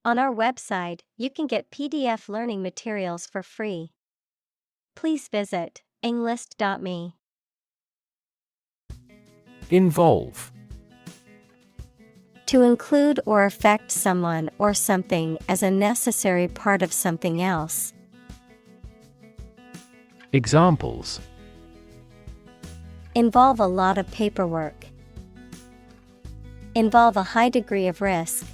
On our website, you can get PDF learning materials for free. Please visit englist.me. Involve. To include or affect someone or something as a necessary part of something else. Examples: Involve a lot of paperwork. Involve a high degree of risk.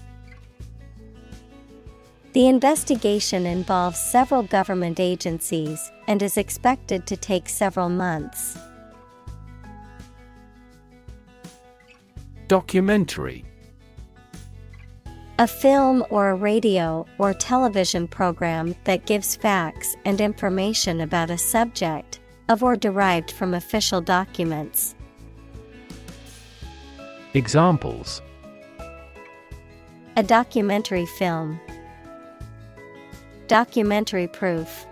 The investigation involves several government agencies and is expected to take several months. Documentary. A film or a radio or television program that gives facts and information about a subject, of or derived from official documents. Examples: A documentary film. Documentary proof.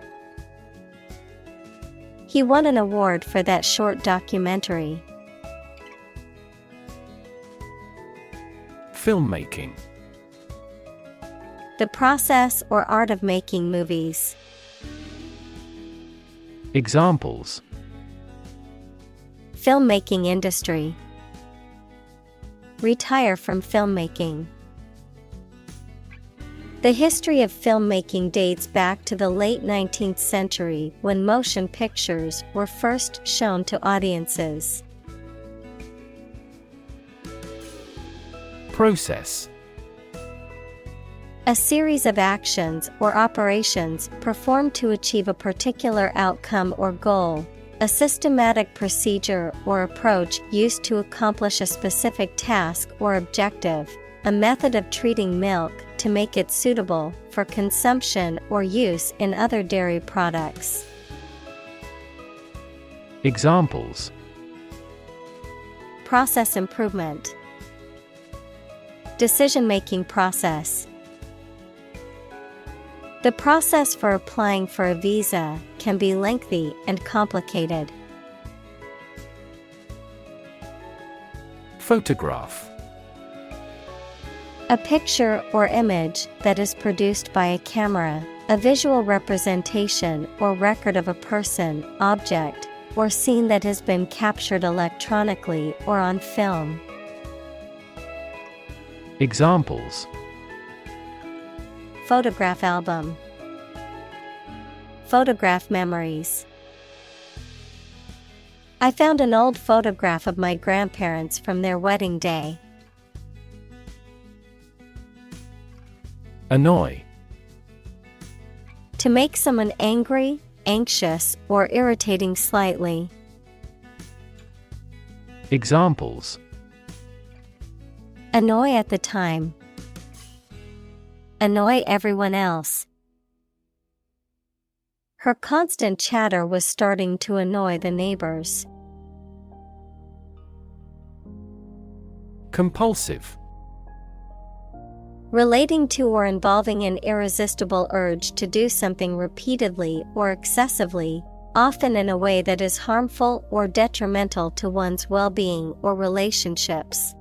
He won an award for that short documentary. Filmmaking. The process or art of making movies. Examples: Filmmaking industry. Retire from filmmaking. The history of filmmaking dates back to the late 19th century when motion pictures were first shown to audiences. Process. A series of actions or operations performed to achieve a particular outcome or goal, a systematic procedure or approach used to accomplish a specific task or objective, a method of treating milk to make it suitable for consumption or use in other dairy products. Examples: Process improvement. Decision-making process. The process for applying for a visa can be lengthy and complicated. Photograph. A picture or image that is produced by a camera, a visual representation or record of a person, object, or scene that has been captured electronically or on film. Examples: Photograph album. Photograph memories. I found an old photograph of my grandparents from their wedding day. Annoy. To make someone angry, anxious, or irritating slightly. Examples: Annoy at the time. Annoy everyone else. Her constant chatter was starting to annoy the neighbors. Compulsive. Relating to or involving an irresistible urge to do something repeatedly or excessively, often in a way that is harmful or detrimental to one's well-being or relationships.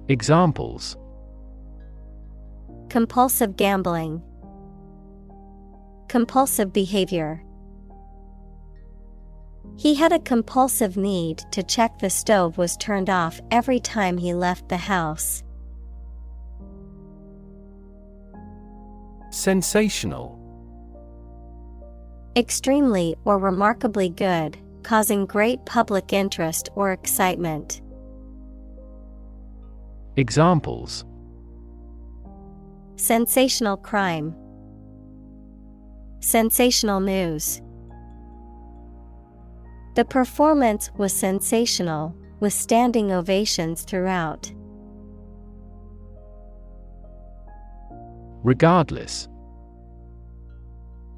Examples: Compulsive gambling. Compulsive behavior. He had a compulsive need to check the stove was turned off every time he left the house. Sensational. Extremely or remarkably good, causing great public interest or excitement. Examples: Sensational crime. Sensational news. The performance was sensational, with standing ovations throughout. Regardless.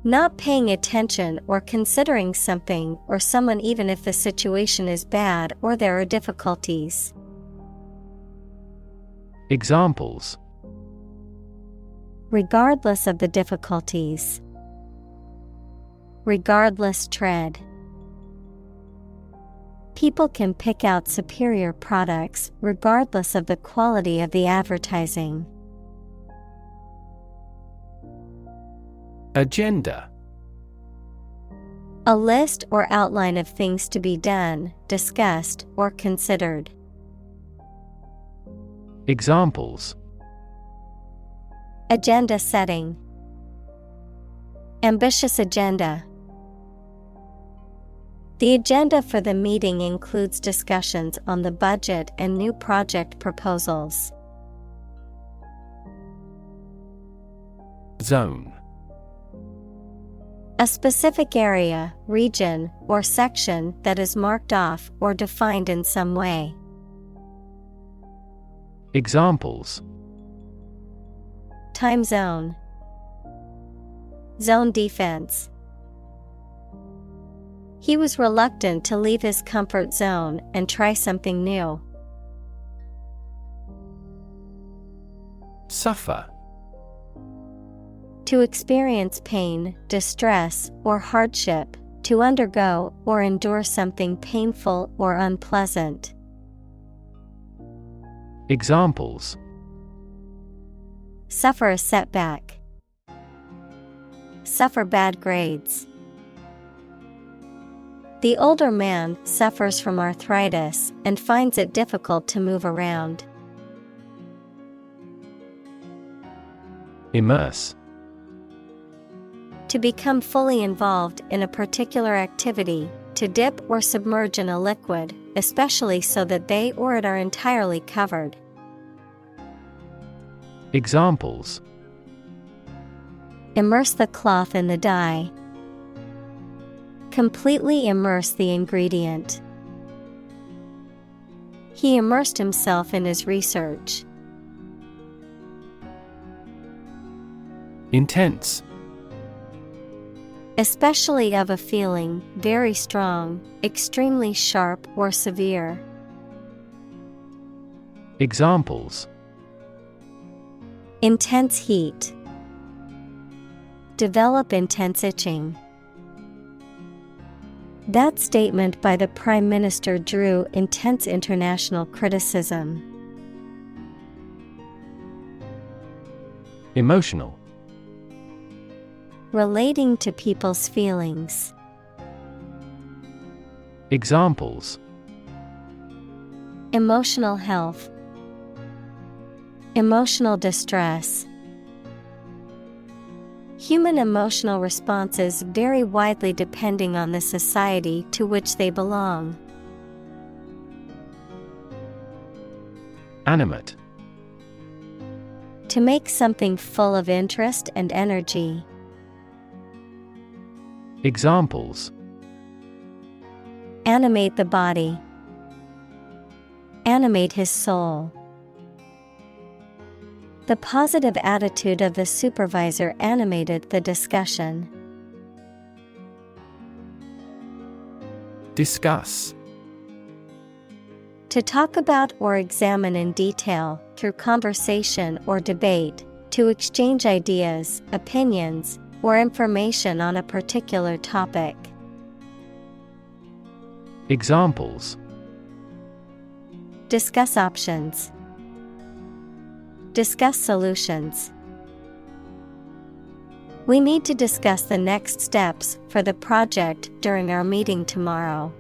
Not paying attention or considering something or someone even if the situation is bad or there are difficulties. Examples: Regardless of the difficulties. Regardless tread. People can pick out superior products regardless of the quality of the advertising. Agenda. A list or outline of things to be done, discussed, or considered. Examples: Agenda setting. Ambitious agenda. The agenda for the meeting includes discussions on the budget and new project proposals. Zone. A specific area, region, or section that is marked off or defined in some way. Examples: Time zone. Zone defense. He was reluctant to leave his comfort zone and try something new. Suffer. To experience pain, distress, or hardship, to undergo or endure something painful or unpleasant. Examples: Suffer a setback. Suffer bad grades. The older man suffers from arthritis and finds it difficult to move around. Immerse. To become fully involved in a particular activity, to dip or submerge in a liquid, especially so that they or it are entirely covered. Examples: Immerse the cloth in the dye. Completely immerse the ingredient. He immersed himself in his research. Intense. Especially of a feeling, very strong, extremely sharp or severe. Examples: Intense heat. Develop intense itching. That statement by the Prime Minister drew intense international criticism. Emotional. Relating to people's feelings. Examples: Emotional health. Emotional distress. Human emotional responses vary widely depending on the society to which they belong. Animate. To make something full of interest and energy. Examples: Animate the body. Animate his soul. The positive attitude of the supervisor animated the discussion. Discuss. To talk about or examine in detail, through conversation or debate, to exchange ideas, opinions, or information on a particular topic. Examples: Discuss options. Discuss solutions. We need to discuss the next steps for the project during our meeting tomorrow.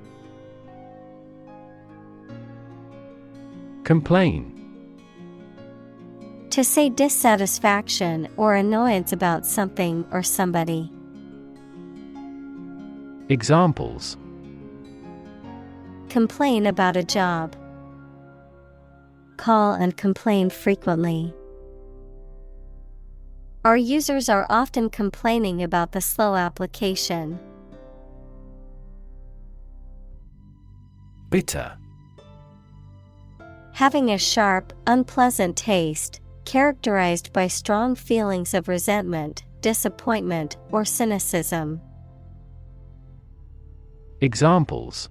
Complain. To say dissatisfaction or annoyance about something or somebody. Examples: Complain about a job. Call and complain frequently. Our users are often complaining about the slow application. Bitter. Having a sharp, unpleasant taste, characterized by strong feelings of resentment, disappointment, or cynicism. Examples: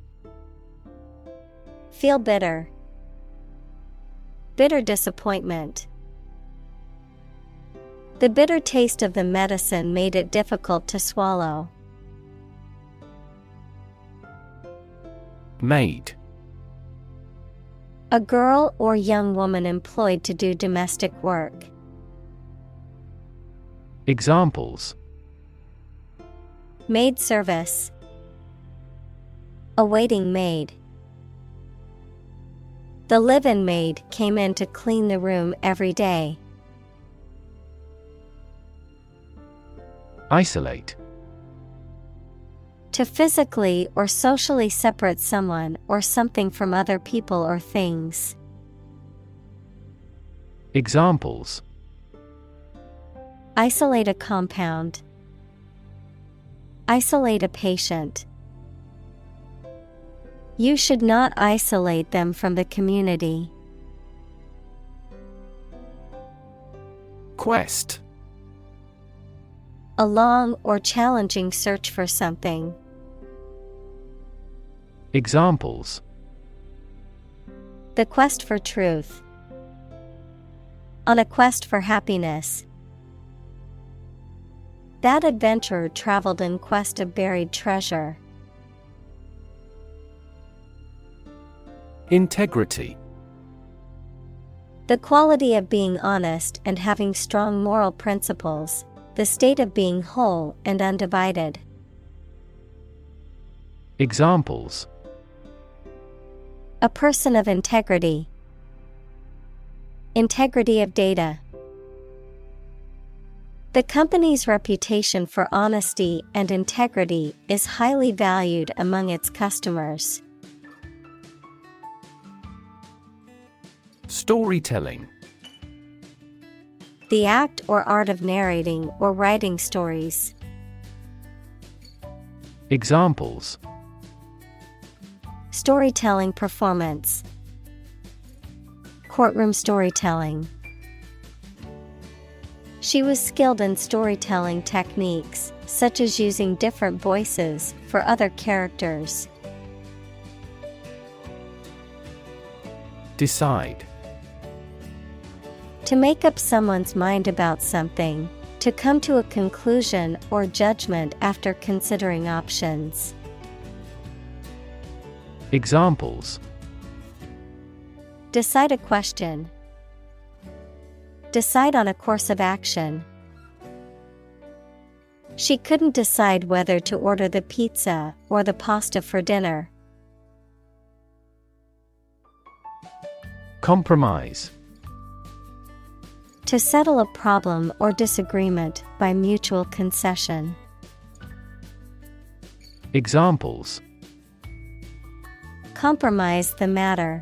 Feel bitter. Bitter disappointment. The bitter taste of the medicine made it difficult to swallow. Maid. A girl or young woman employed to do domestic work. Examples: maid service, a waiting maid. The live-in maid came in to clean the room every day. Isolate. To physically or socially separate someone or something from other people or things. Examples: isolate a compound, isolate a patient. You should not isolate them from the community. Quest. A long or challenging search for something. Examples: the quest for truth, on a quest for happiness. That adventurer traveled in quest of buried treasure. Integrity. The quality of being honest and having strong moral principles, the state of being whole and undivided. Examples: a person of integrity, integrity of data. The company's reputation for honesty and integrity is highly valued among its customers. Storytelling. The act or art of narrating or writing stories. Examples: storytelling performance, courtroom storytelling. She was skilled in storytelling techniques, such as using different voices for other characters. Decide. To make up someone's mind about something, to come to a conclusion or judgment after considering options. Examples: decide a question, decide on a course of action. She couldn't decide whether to order the pizza or the pasta for dinner. Compromise. To settle a problem or disagreement by mutual concession. Examples: compromise the matter,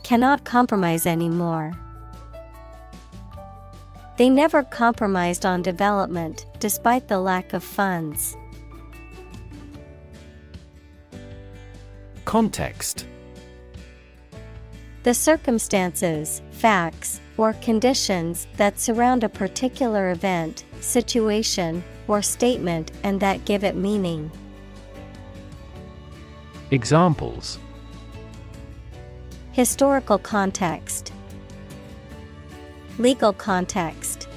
cannot compromise anymore. They never compromised on development despite the lack of funds. Context. The circumstances, facts, or conditions that surround a particular event, situation, or statement and that give it meaning. Examples: historical context, legal context.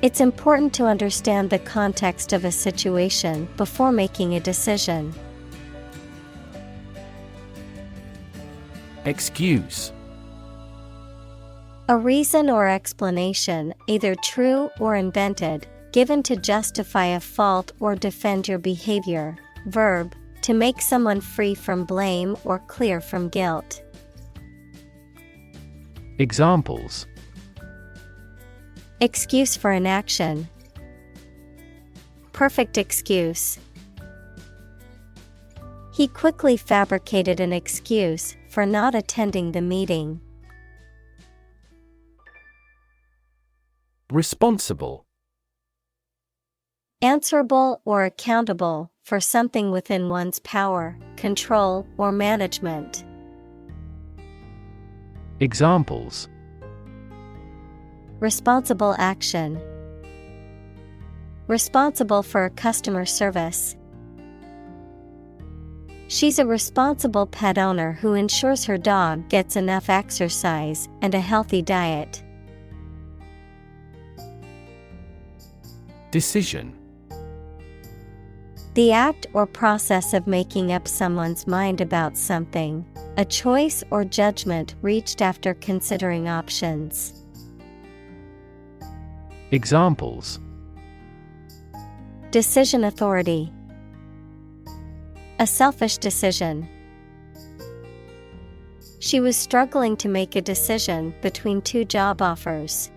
It's important to understand the context of a situation before making a decision. Excuse. A reason or explanation, either true or invented, given to justify a fault or defend your behavior. Verb, to make someone free from blame or clear from guilt. Examples: excuse for inaction, perfect excuse. He quickly fabricated an excuse for not attending the meeting. Responsible. Answerable or accountable for something within one's power, control, or management. Examples: responsible action, responsible for customer service. She's a responsible pet owner who ensures her dog gets enough exercise and a healthy diet. Decision. The act or process of making up someone's mind about something, a choice or judgment reached after considering options. Examples: decision authority, a selfish decision. She was struggling to make a decision between two job offers.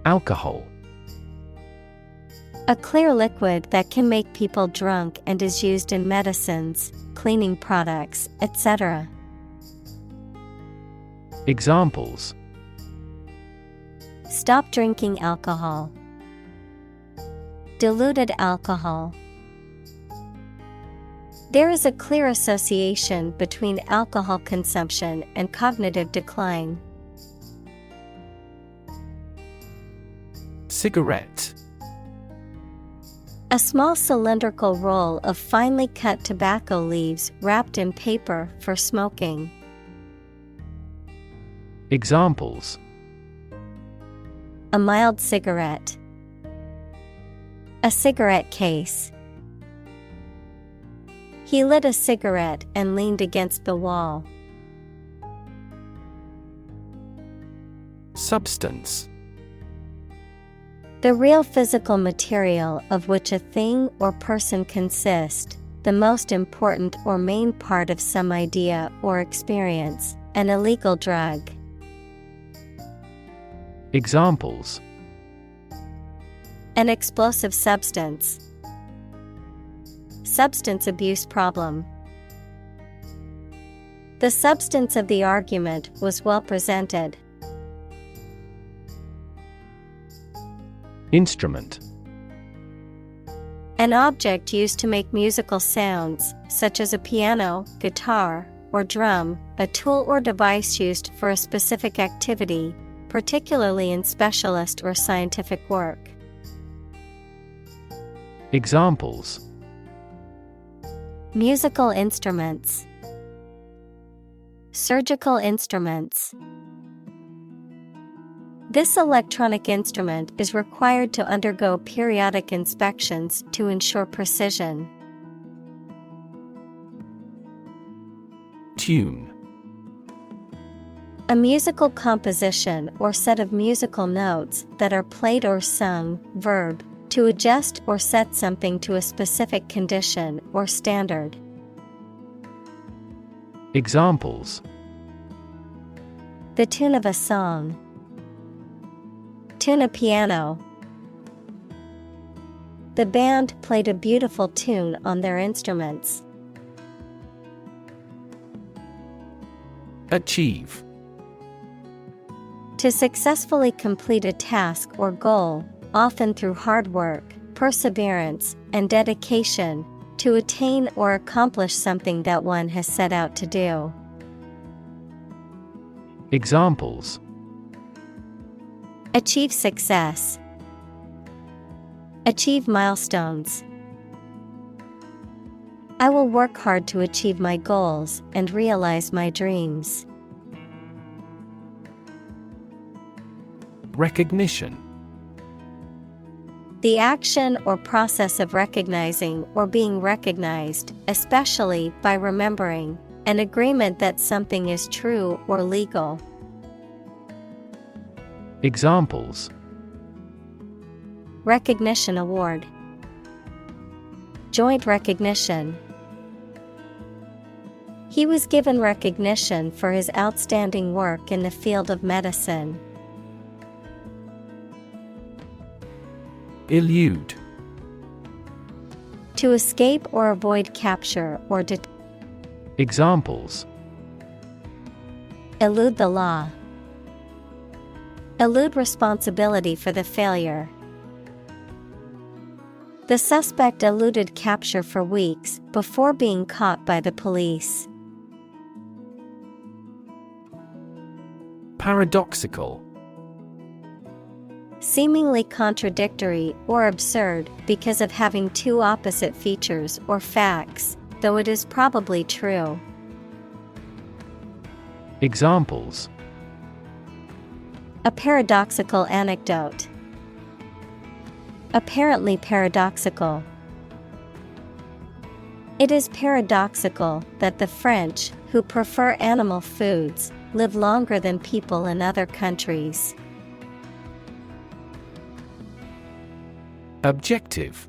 Alcohol. A clear liquid that can make people drunk and is used in medicines, cleaning products, etc. Examples: stop drinking alcohol, diluted alcohol. There is a clear association between alcohol consumption and cognitive decline. Cigarette. A small cylindrical roll of finely cut tobacco leaves wrapped in paper for smoking. Examples: a mild cigarette, a cigarette case. He lit a cigarette and leaned against the wall. Substance. The real physical material of which a thing or person consists, the most important or main part of some idea or experience, an illegal drug. Examples: an explosive substance, substance abuse problem. The substance of the argument was well presented. Instrument. An object used to make musical sounds, such as a piano, guitar, or drum, a tool or device used for a specific activity, particularly in specialist or scientific work. Examples: musical instruments, surgical instruments. This electronic instrument is required to undergo periodic inspections to ensure precision. Tune. A musical composition or set of musical notes that are played or sung, verb, to adjust or set something to a specific condition or standard. Examples: the tune of a song, tune a piano. The band played a beautiful tune on their instruments. Achieve. To successfully complete a task or goal, often through hard work, perseverance, and dedication, to attain or accomplish something that one has set out to do. Examples: achieve success, achieve milestones. I will work hard to achieve my goals and realize my dreams. Recognition. The action or process of recognizing or being recognized, especially by remembering, an agreement that something is true or legal. Examples: recognition award, joint recognition. He was given recognition for his outstanding work in the field of medicine. Elude. To escape or avoid capture or detention. Examples: elude the law, elude responsibility for the failure. The suspect eluded capture for weeks before being caught by the police. Paradoxical. Seemingly contradictory or absurd because of having two opposite features or facts, though it is probably true. Examples: a paradoxical anecdote, apparently paradoxical. It is paradoxical that the French, who prefer animal foods, live longer than people in other countries. Objective.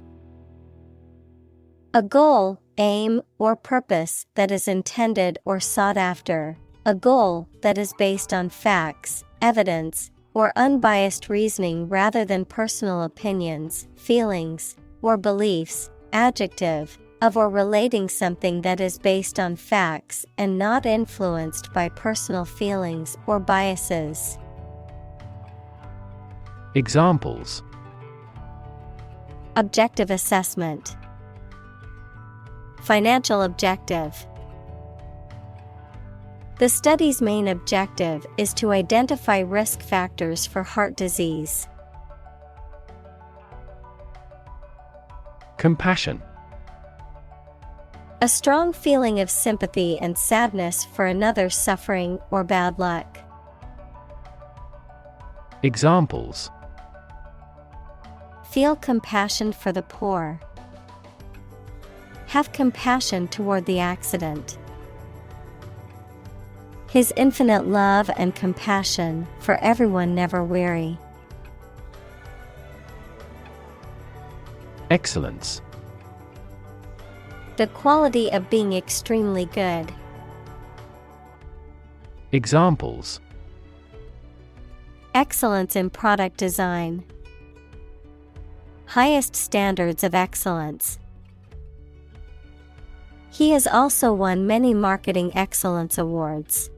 A goal, aim, or purpose that is intended or sought after. A goal that is based on facts, evidence, or unbiased reasoning rather than personal opinions, feelings, or beliefs. Adjective, of or relating something that is based on facts and not influenced by personal feelings or biases. Examples: Objective assessment. Financial objective. The study's main objective is to identify risk factors for heart disease. Compassion. A strong feeling of sympathy and sadness for another's suffering or bad luck. Examples: Feel compassion for the poor. Have compassion toward the accident. His infinite love and compassion for everyone never weary. Excellence. The quality of being extremely good. Examples: Excellence in product design. Highest standards of excellence. He has also won many marketing excellence awards.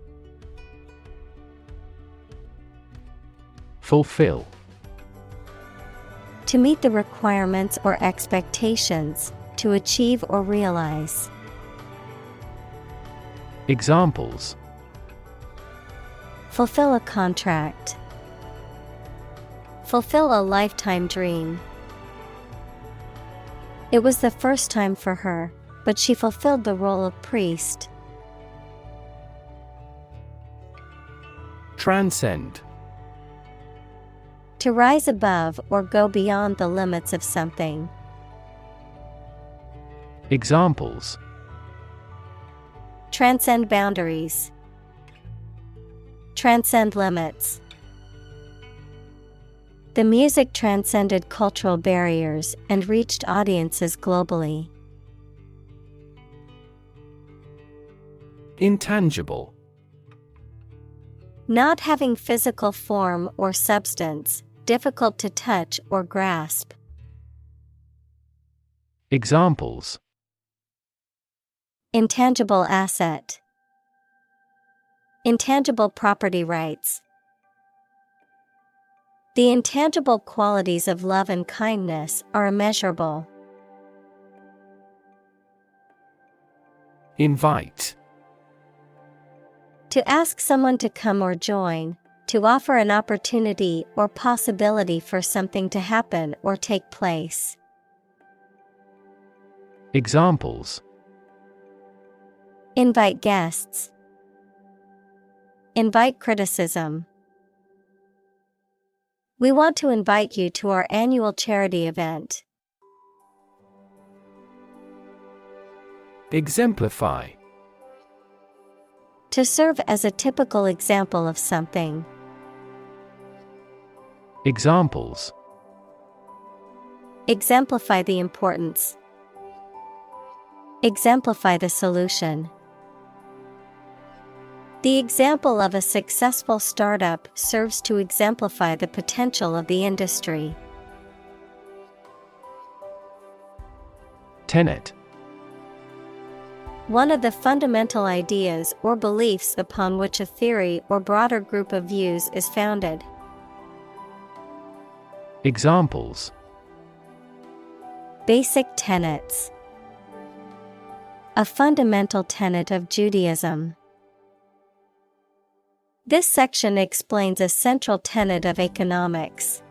Fulfill. To meet the requirements or expectations, to achieve or realize. Examples: Fulfill a contract. Fulfill a lifetime dream. It was the first time for her, but she fulfilled the role of priest. Transcend. To rise above or go beyond the limits of something. Examples: Transcend boundaries. Transcend limits. The music transcended cultural barriers and reached audiences globally. Intangible. Not having physical form or substance, difficult to touch or grasp. Examples: Intangible asset. Intangible property rights. The intangible qualities of love and kindness are immeasurable. Invite. To ask someone to come or join, to offer an opportunity or possibility for something to happen or take place. Examples: Invite guests. Invite criticism. We want to invite you to our annual charity event. Exemplify. To serve as a typical example of something. Examples: Exemplify the importance. Exemplify the solution. The example of a successful startup serves to exemplify the potential of the industry. Tenet. One of the fundamental ideas or beliefs upon which a theory or broader group of views is founded. Examples: Basic tenets. A fundamental tenet of Judaism. This section explains a central tenet of economics.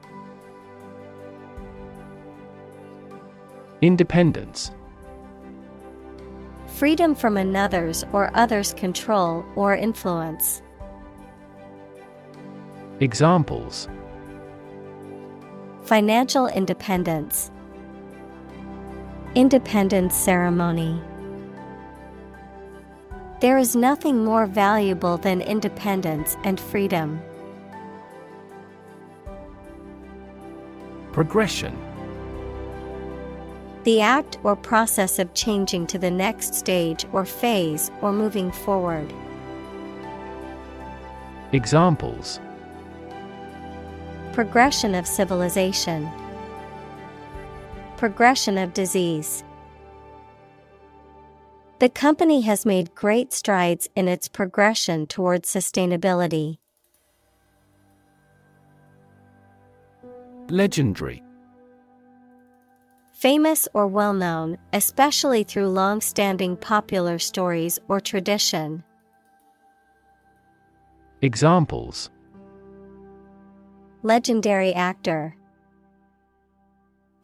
Independence. Freedom from another's or others' control or influence. Examples: Financial independence. Independence ceremony. There is nothing more valuable than independence and freedom. Progression. The act or process of changing to the next stage or phase or moving forward. Examples: Progression of civilization. Progression of disease. The company has made great strides in its progression towards sustainability. Legendary. Famous or well-known, especially through long-standing popular stories or tradition. Examples: Legendary actor.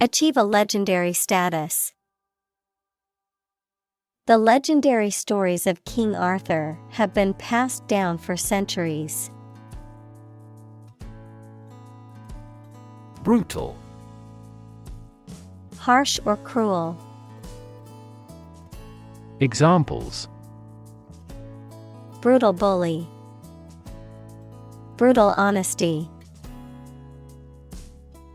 Achieve a legendary status. The legendary stories of King Arthur have been passed down for centuries. Brutal. Harsh or cruel. Examples: Brutal bully. Brutal honesty.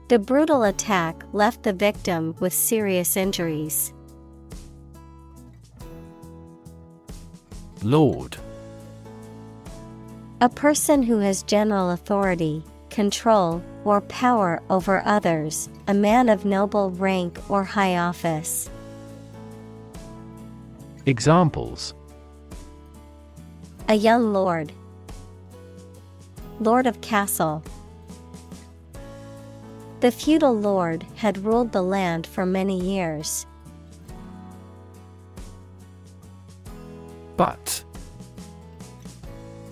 The brutal attack left the victim with serious injuries. Lord. A person who has general authority, control, or power over others, a man of noble rank or high office. Examples: A young lord. Lord of castle. The feudal lord had ruled the land for many years. Butt.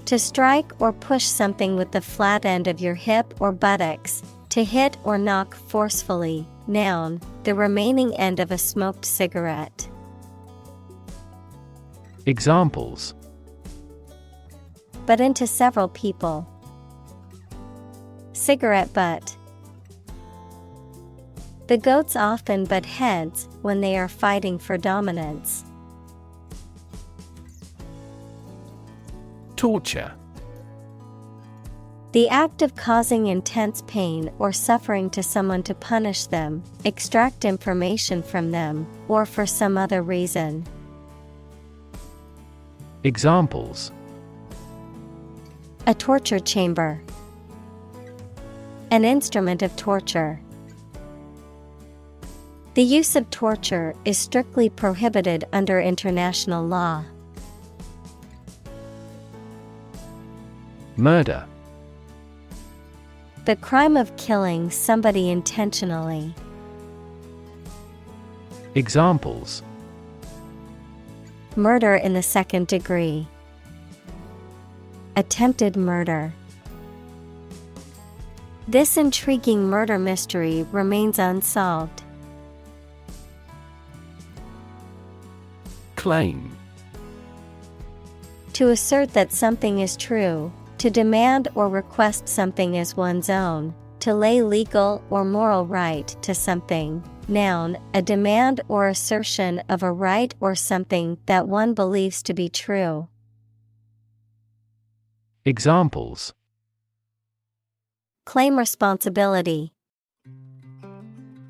To strike or push something with the flat end of your hip or buttocks, to hit or knock forcefully. Noun, the remaining end of a smoked cigarette. Examples: Butt into several people. Cigarette butt. The goats often butt heads when they are fighting for dominance. Torture. The act of causing intense pain or suffering to someone to punish them, extract information from them, or for some other reason. Examples: A torture chamber. An instrument of torture. The use of torture is strictly prohibited under international law. Murder. The crime of killing somebody intentionally. Examples: Murder in the second degree. Attempted murder. This intriguing murder mystery remains unsolved. Claim. To assert that something is true, to demand or request something as one's own, to lay legal or moral right to something. Noun, a demand or assertion of a right or something that one believes to be true. Examples: Claim responsibility.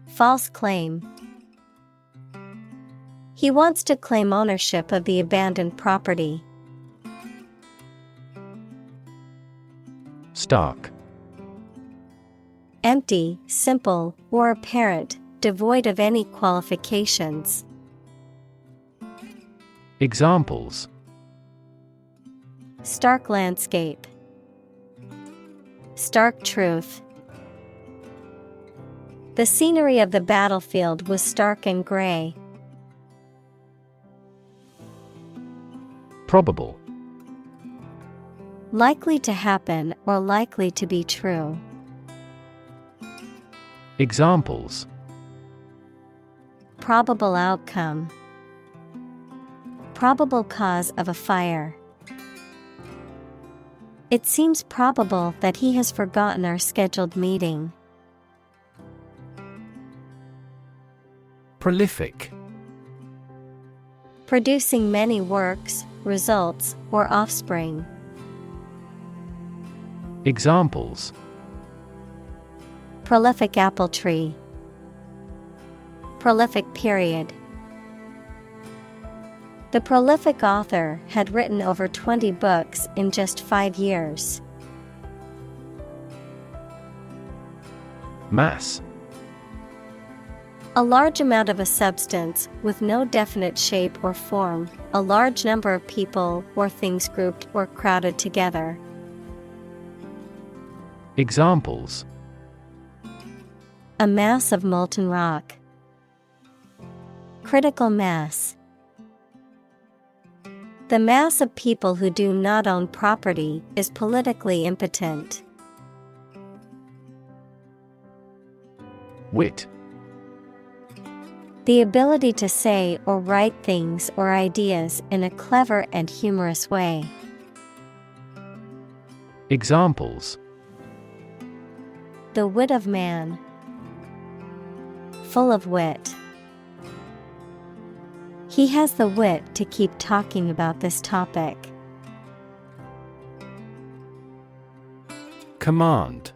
False claim. He wants to claim ownership of the abandoned property. Stark. Empty, simple, or apparent, devoid of any qualifications. Examples: Stark landscape. Stark truth. The scenery of the battlefield was stark and gray. Probable. Likely to happen or likely to be true. Examples: Probable outcome. Probable cause of a fire. It seems probable that he has forgotten our scheduled meeting. Prolific. producing many works, results, or offspring. Examples: Prolific apple tree. Prolific period. The prolific author had written over 20 books in just 5 years. Mass. A large amount of a substance with no definite shape or form, a large number of people or things grouped or crowded together. Examples: A mass of molten rock. Critical mass. The mass of people who do not own property is politically impotent. Wit. The ability to say or write things or ideas in a clever and humorous way. Examples: The wit of man. Full of wit. He has the wit to keep talking about this topic. Command.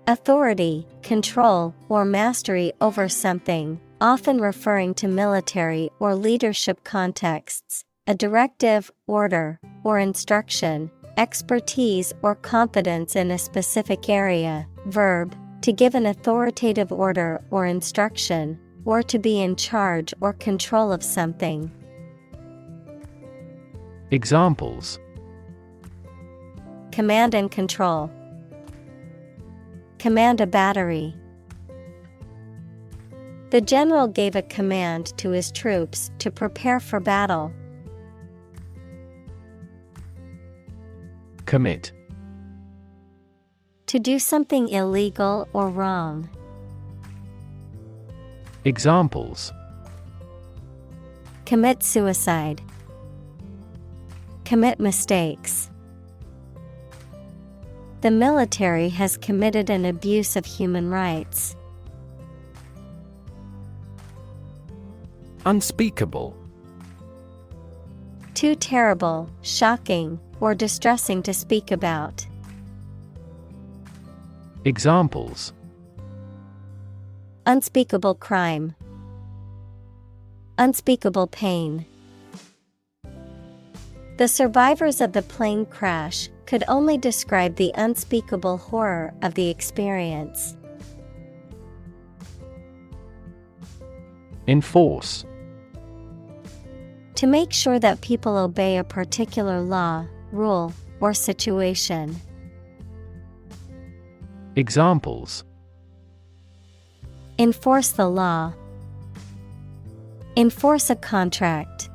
Authority, control, or mastery over something, often referring to military or leadership contexts, a directive, order, or instruction, expertise or competence in a specific area. Verb, to give an authoritative order or instruction, or to be in charge or control of something. Examples: Command and control. Command a battery. The general gave a command to his troops to prepare for battle. Commit. To do something illegal or wrong. Examples: Commit suicide. Commit mistakes. The military has committed an abuse of human rights. Unspeakable. Too terrible, shocking, or distressing to speak about. Examples: Unspeakable crime. Unspeakable pain. The survivors of the plane crash could only describe the unspeakable horror of the experience. Enforce. To make sure that people obey a particular law, rule, or situation. Examples: Enforce the law. Enforce a contract.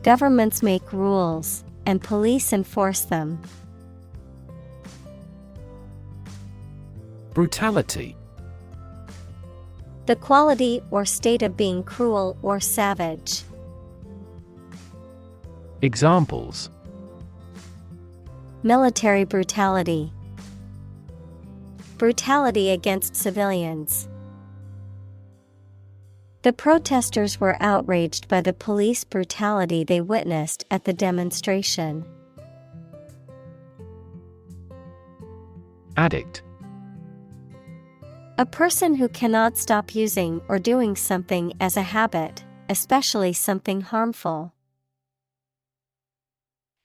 Governments make rules, and police enforce them. Brutality. The quality or state of being cruel or savage. Examples: Military brutality. Brutality against civilians. The protesters were outraged by the police brutality they witnessed at the demonstration. Addict. A person who cannot stop using or doing something as a habit, especially something harmful.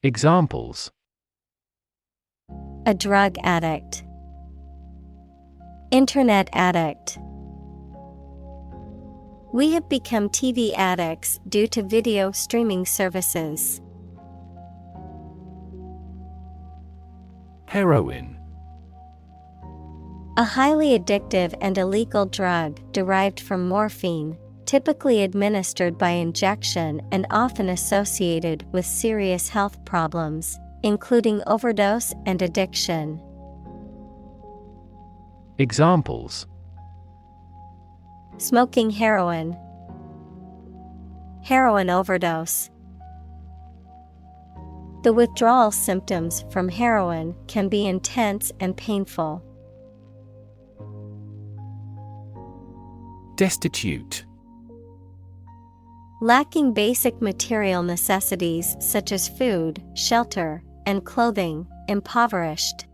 Examples: A drug addict. Internet addict. We have become TV addicts due to video streaming services. Heroin. A highly addictive and illegal drug derived from morphine, typically administered by injection and often associated with serious health problems, including overdose and addiction. Examples: Smoking heroin. Heroin overdose. The withdrawal symptoms from heroin can be intense and painful. Destitute. Lacking basic material necessities such as food, shelter, and clothing, impoverished.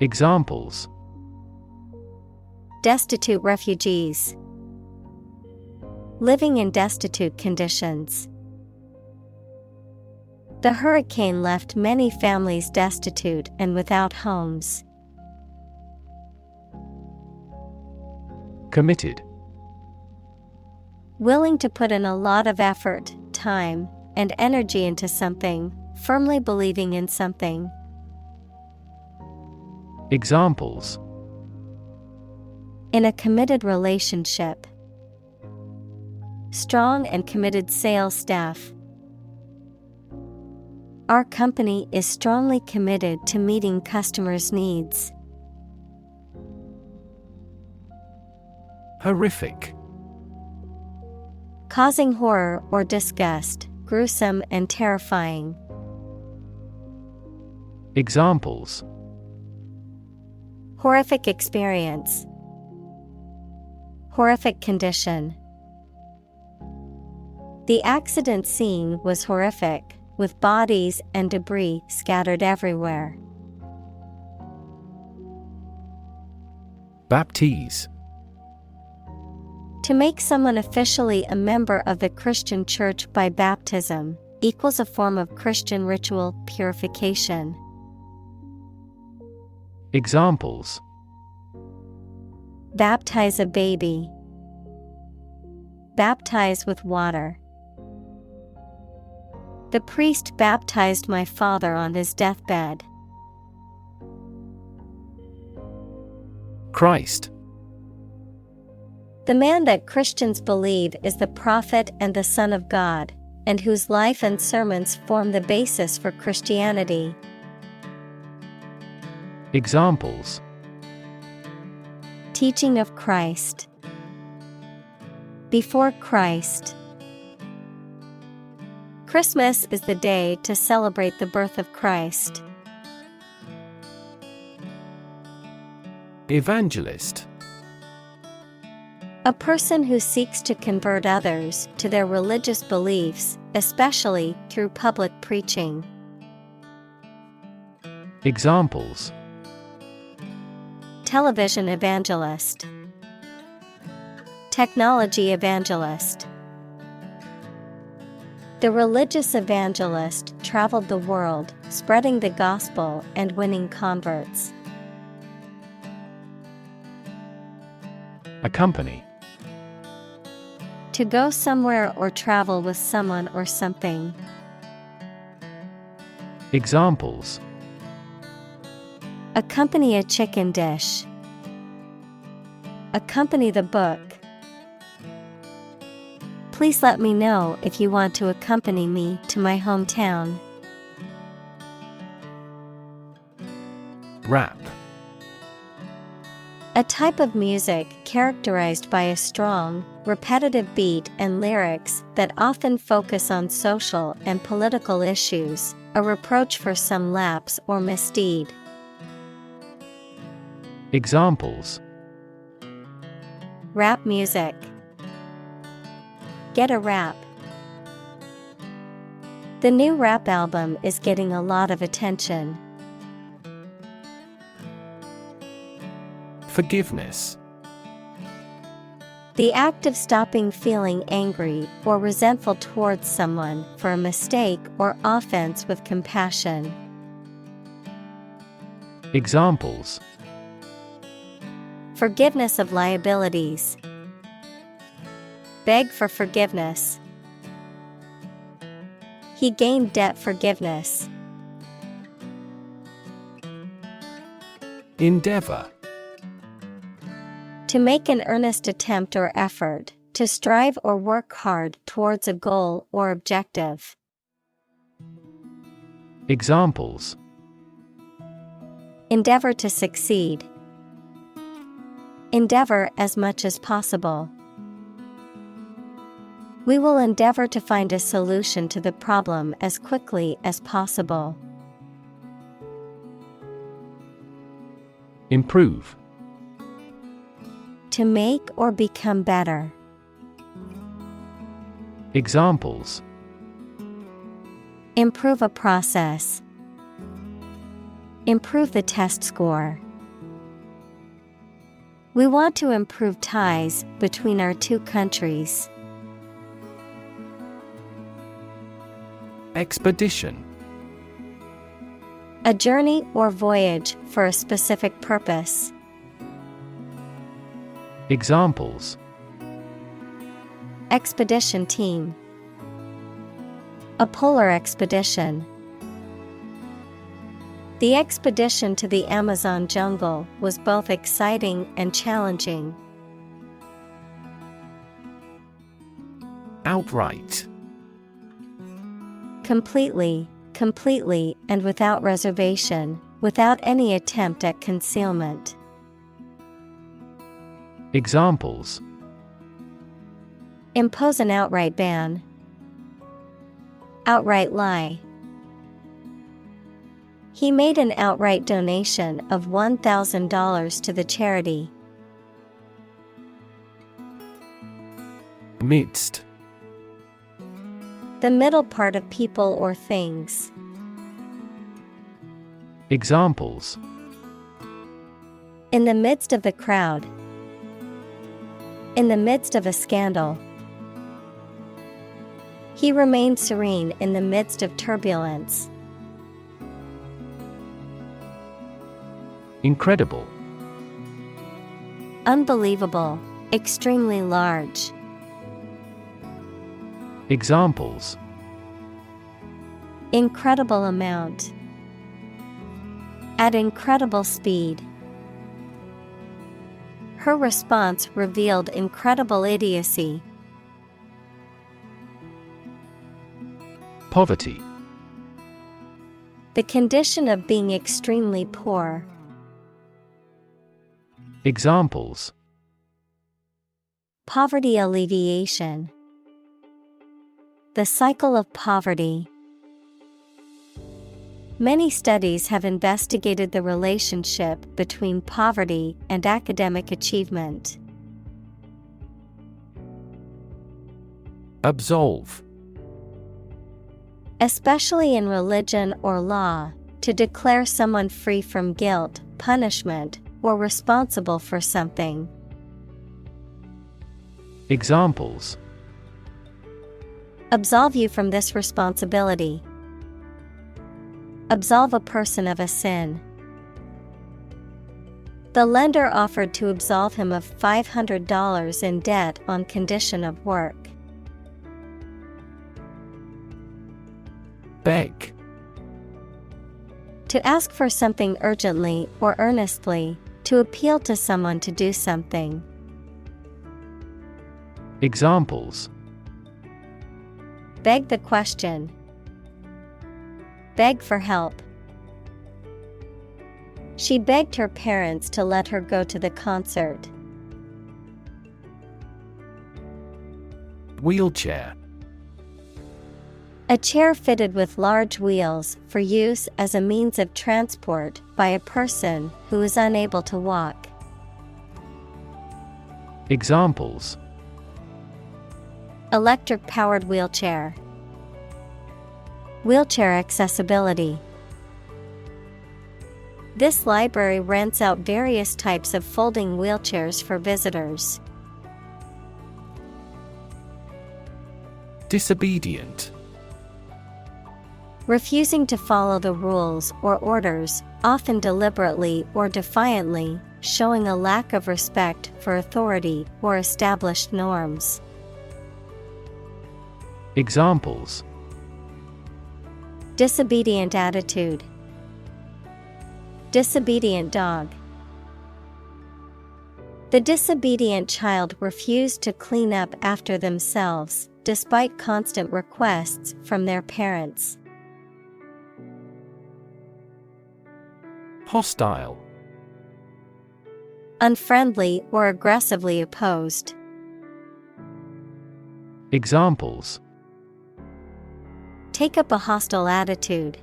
Examples: Destitute refugees. Living in destitute conditions. The hurricane left many families destitute and without homes. Committed. Willing to put in a lot of effort, time, and energy into something, firmly believing in something. Examples: In a committed relationship. Strong and committed sales staff. Our company is strongly committed to meeting customers' needs. Horrific. Causing horror or disgust, gruesome and terrifying. Examples: Horrific experience. Horrific condition. The accident scene was horrific, with bodies and debris scattered everywhere. Baptize. To make someone officially a member of the Christian church by baptism equals a form of Christian ritual purification. Examples: Baptize a baby. Baptize with water. The priest baptized my father on his deathbed. Christ. The man that Christians believe is the prophet and the Son of God, and whose life and sermons form the basis for Christianity. Examples: Teaching of Christ. Before Christ. Christmas is the day to celebrate the birth of Christ. Evangelist. A person who seeks to convert others to their religious beliefs, especially through public preaching. Examples: Television evangelist. Technology evangelist. The religious evangelist traveled the world, spreading the gospel and winning converts. Accompany. To go somewhere or travel with someone or something. Examples: Accompany a chicken dish. Accompany the book. Please let me know if you want to accompany me to my hometown. Rap. A type of music characterized by a strong, repetitive beat and lyrics that often focus on social and political issues, a reproach for some lapse or misdeed. Examples: Rap music. Get a rap. The new rap album is getting a lot of attention. Forgiveness. The act of stopping feeling angry or resentful towards someone for a mistake or offense with compassion. Examples: Forgiveness of liabilities. Beg for forgiveness. He gained debt forgiveness. Endeavor. To make an earnest attempt or effort, to strive or work hard towards a goal or objective. Examples: Endeavor to succeed. Endeavor as much as possible. We will endeavor to find a solution to the problem as quickly as possible. Improve. To make or become better. Examples: improve a process, improve the test score. We want to improve ties between our two countries. Expedition: A journey or voyage for a specific purpose. Examples: expedition team, a polar expedition. The expedition to the Amazon jungle was both exciting and challenging. Outright: Completely, completely and without reservation, without any attempt at concealment. Examples: impose an outright ban, outright lie. He made an outright donation of $1,000 to the charity. Midst: The middle part of people or things. Examples: in the midst of the crowd, in the midst of a scandal. He remained serene in the midst of turbulence. Incredible: Unbelievable, extremely large. Examples: incredible amount, at incredible speed. Her response revealed incredible idiocy. Poverty: The condition of being extremely poor. Examples: poverty alleviation, the cycle of poverty. Many studies have investigated the relationship between poverty and academic achievement. Absolve: especially in religion or law, to declare someone free from guilt, punishment, or responsible for something. Examples: absolve you from this responsibility. Absolve a person of a sin. The lender offered to absolve him of $500 in debt on condition of work. Beg: to ask for something urgently or earnestly, to appeal to someone to do something. Examples: beg the question, beg for help. She begged her parents to let her go to the concert. Wheelchair: a chair fitted with large wheels for use as a means of transport by a person who is unable to walk. Examples: electric-powered wheelchair. Wheelchair accessibility. This library rents out various types of folding wheelchairs for visitors. Disobedient: refusing to follow the rules or orders, often deliberately or defiantly, showing a lack of respect for authority or established norms. Examples: disobedient attitude, disobedient dog. The disobedient child refused to clean up after themselves, despite constant requests from their parents. Hostile: unfriendly or aggressively opposed. Examples: take up a hostile attitude.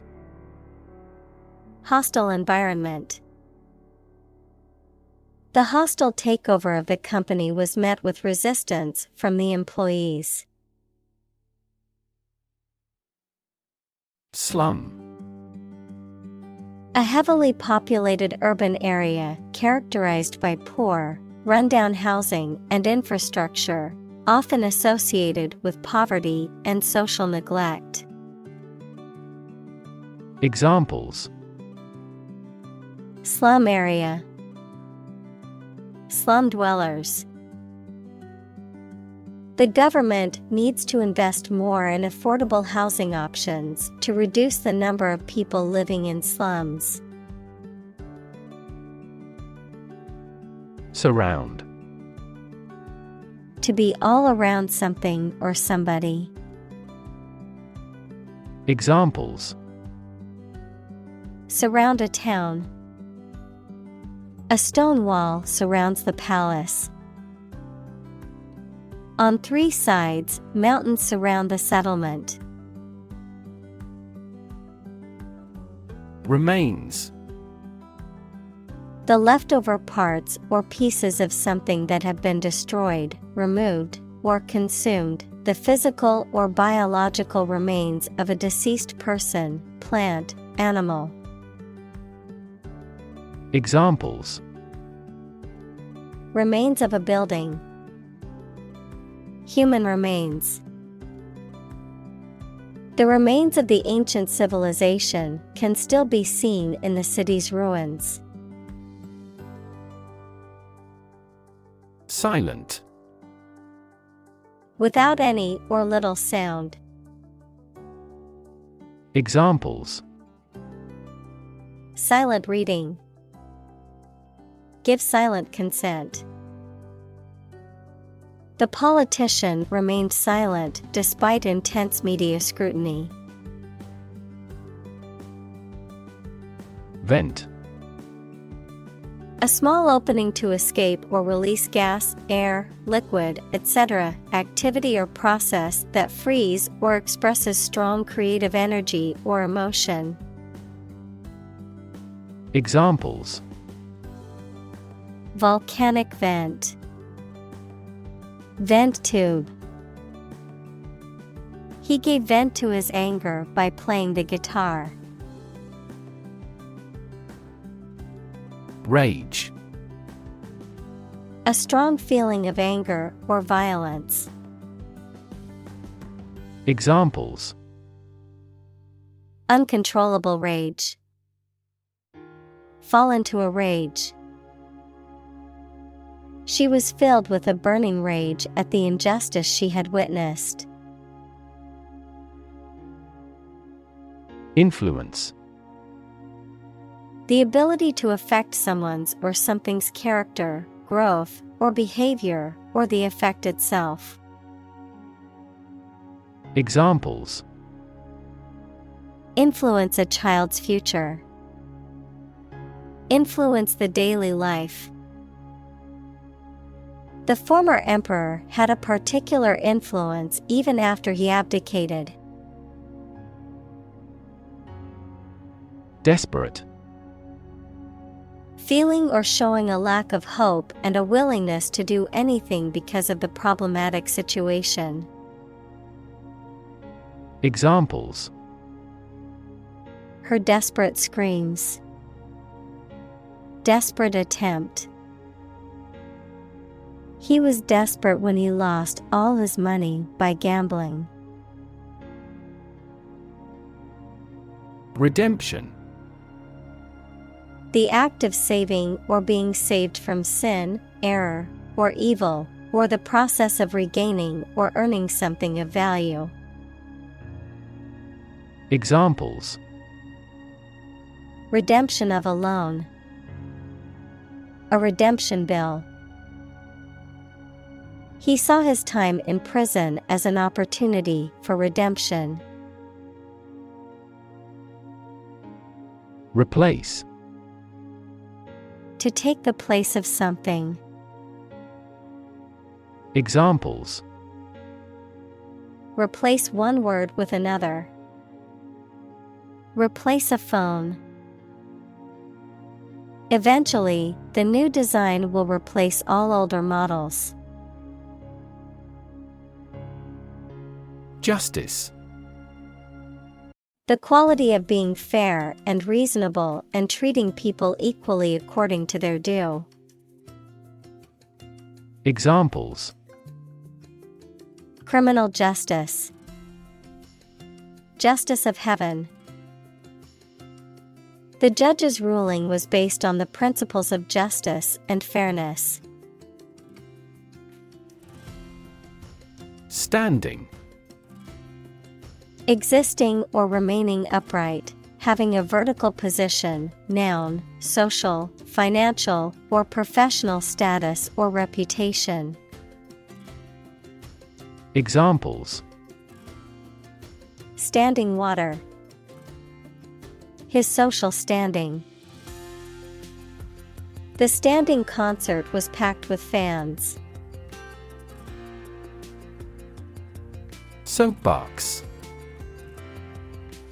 Hostile environment. The hostile takeover of the company was met with resistance from the employees. Slum. A heavily populated urban area characterized by poor, rundown housing and infrastructure, often associated with poverty and social neglect. Examples: Slum area, slum dwellers. The government needs to invest more in affordable housing options to reduce the number of people living in slums. Surround. To be all around something or somebody. Examples: Surround a town. A stone wall surrounds the palace. On 3 sides, mountains surround the settlement. Remains. The leftover parts or pieces of something that have been destroyed, removed, or consumed, the physical or biological remains of a deceased person, plant, animal. Examples: Remains of a building. Human remains. The remains of the ancient civilization can still be seen in the city's ruins. Silent. Without any or little sound. Examples: Silent reading. Give silent consent. The politician remained silent despite intense media scrutiny. Vent. A small opening to escape or release gas, air, liquid, etc., activity or process that frees or expresses strong creative energy or emotion. Examples: Volcanic vent. Vent tube. He gave vent to his anger by playing the guitar. Rage. A strong feeling of anger or violence. Examples: Uncontrollable rage. Fall into a rage. She was filled with a burning rage at the injustice she had witnessed. Influence. The ability to affect someone's or something's character, growth, or behavior, or the effect itself. Examples: Influence a child's future. Influence the daily life. The former emperor had a particular influence even after he abdicated. Desperate. Feeling or showing a lack of hope and a willingness to do anything because of the problematic situation. Examples: Her desperate screams. Desperate attempt. He was desperate when he lost all his money by gambling. Redemption. The act of saving or being saved from sin, error, or evil, or the process of regaining or earning something of value. Examples: Redemption of a loan. A redemption bill. He saw his time in prison as an opportunity for redemption. Replace. To take the place of something. Examples: Replace one word with another. Replace a phone. Eventually, the new design will replace all older models. Justice. The quality of being fair and reasonable and treating people equally according to their due. Examples: Criminal justice. Justice of heaven. The judge's ruling was based on the principles of justice and fairness. Standing. Existing or remaining upright, having a vertical position, noun, social, financial, or professional status or reputation. Examples: Standing water. His social standing. The standing concert was packed with fans. Soapbox.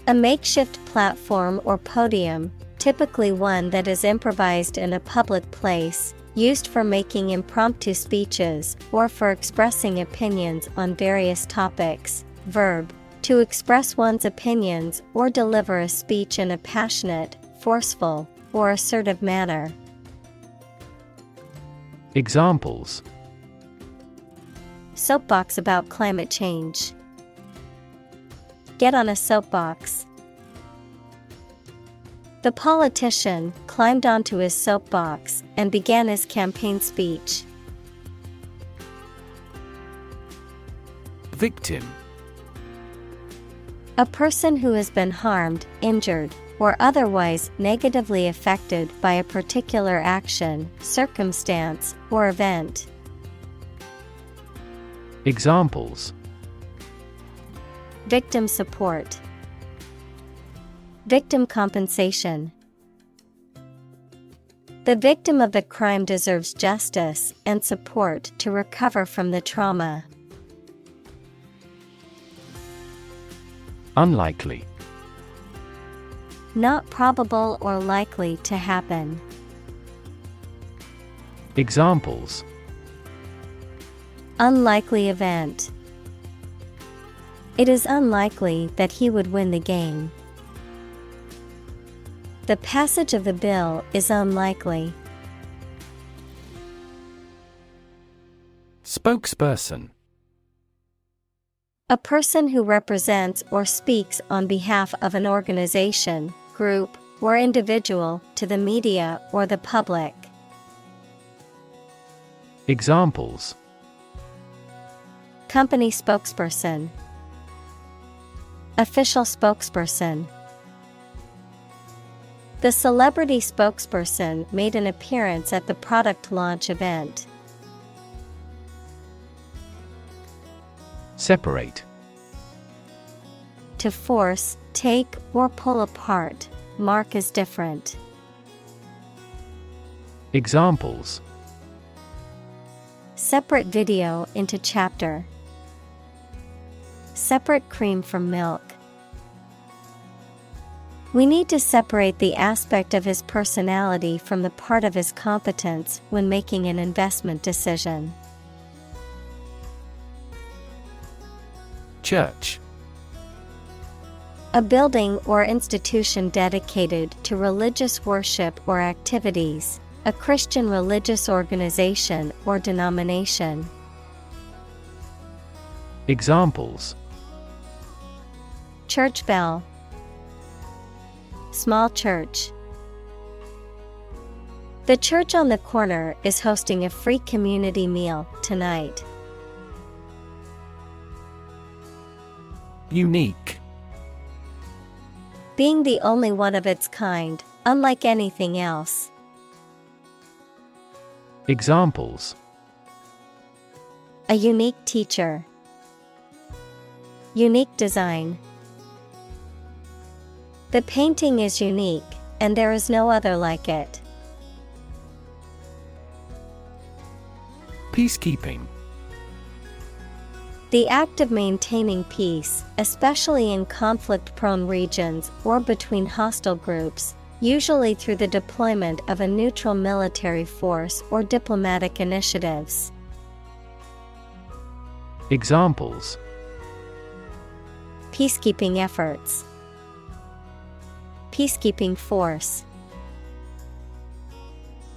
A makeshift platform or podium, typically one that is improvised in a public place, used for making impromptu speeches or for expressing opinions on various topics. Verb: to express one's opinions or deliver a speech in a passionate, forceful, or assertive manner. Examples: Soapbox about climate change. Get on a soapbox. The politician climbed onto his soapbox and began his campaign speech. Victim. A person who has been harmed, injured, or otherwise negatively affected by a particular action, circumstance, or event. Examples: Victim support. Victim compensation. The victim of the crime deserves justice and support to recover from the trauma. Unlikely. Not probable or likely to happen. Examples: Unlikely event. It is unlikely that he would win the game. The passage of the bill is unlikely. Spokesperson. A person who represents or speaks on behalf of an organization, group, or individual to the media or the public. Examples: Company spokesperson. Official spokesperson. The celebrity spokesperson made an appearance at the product launch event. Separate. To force, take, or pull apart, mark as different. Examples: Separate video into chapter. Separate cream from milk. We need to separate the aspect of his personality from the part of his competence when making an investment decision. Church. A building or institution dedicated to religious worship or activities, a Christian religious organization or denomination. Examples: Church bell. Small church. The church on the corner is hosting a free community meal tonight. Unique. Being the only one of its kind, unlike anything else. Examples: A unique teacher. Unique design. The painting is unique, and there is no other like it. Peacekeeping. The act of maintaining peace, especially in conflict-prone regions or between hostile groups, usually through the deployment of a neutral military force or diplomatic initiatives. Examples: Peacekeeping efforts. peacekeeping force.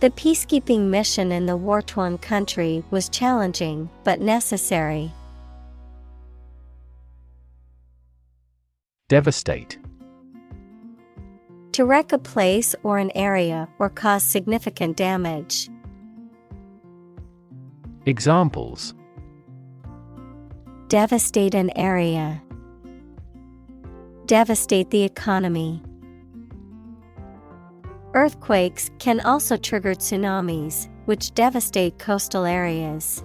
The peacekeeping mission in the war-torn country was challenging but necessary. Devastate. To wreck a place or an area or cause significant damage. Examples: devastate an area, devastate the economy. Earthquakes can also trigger tsunamis, which devastate coastal areas.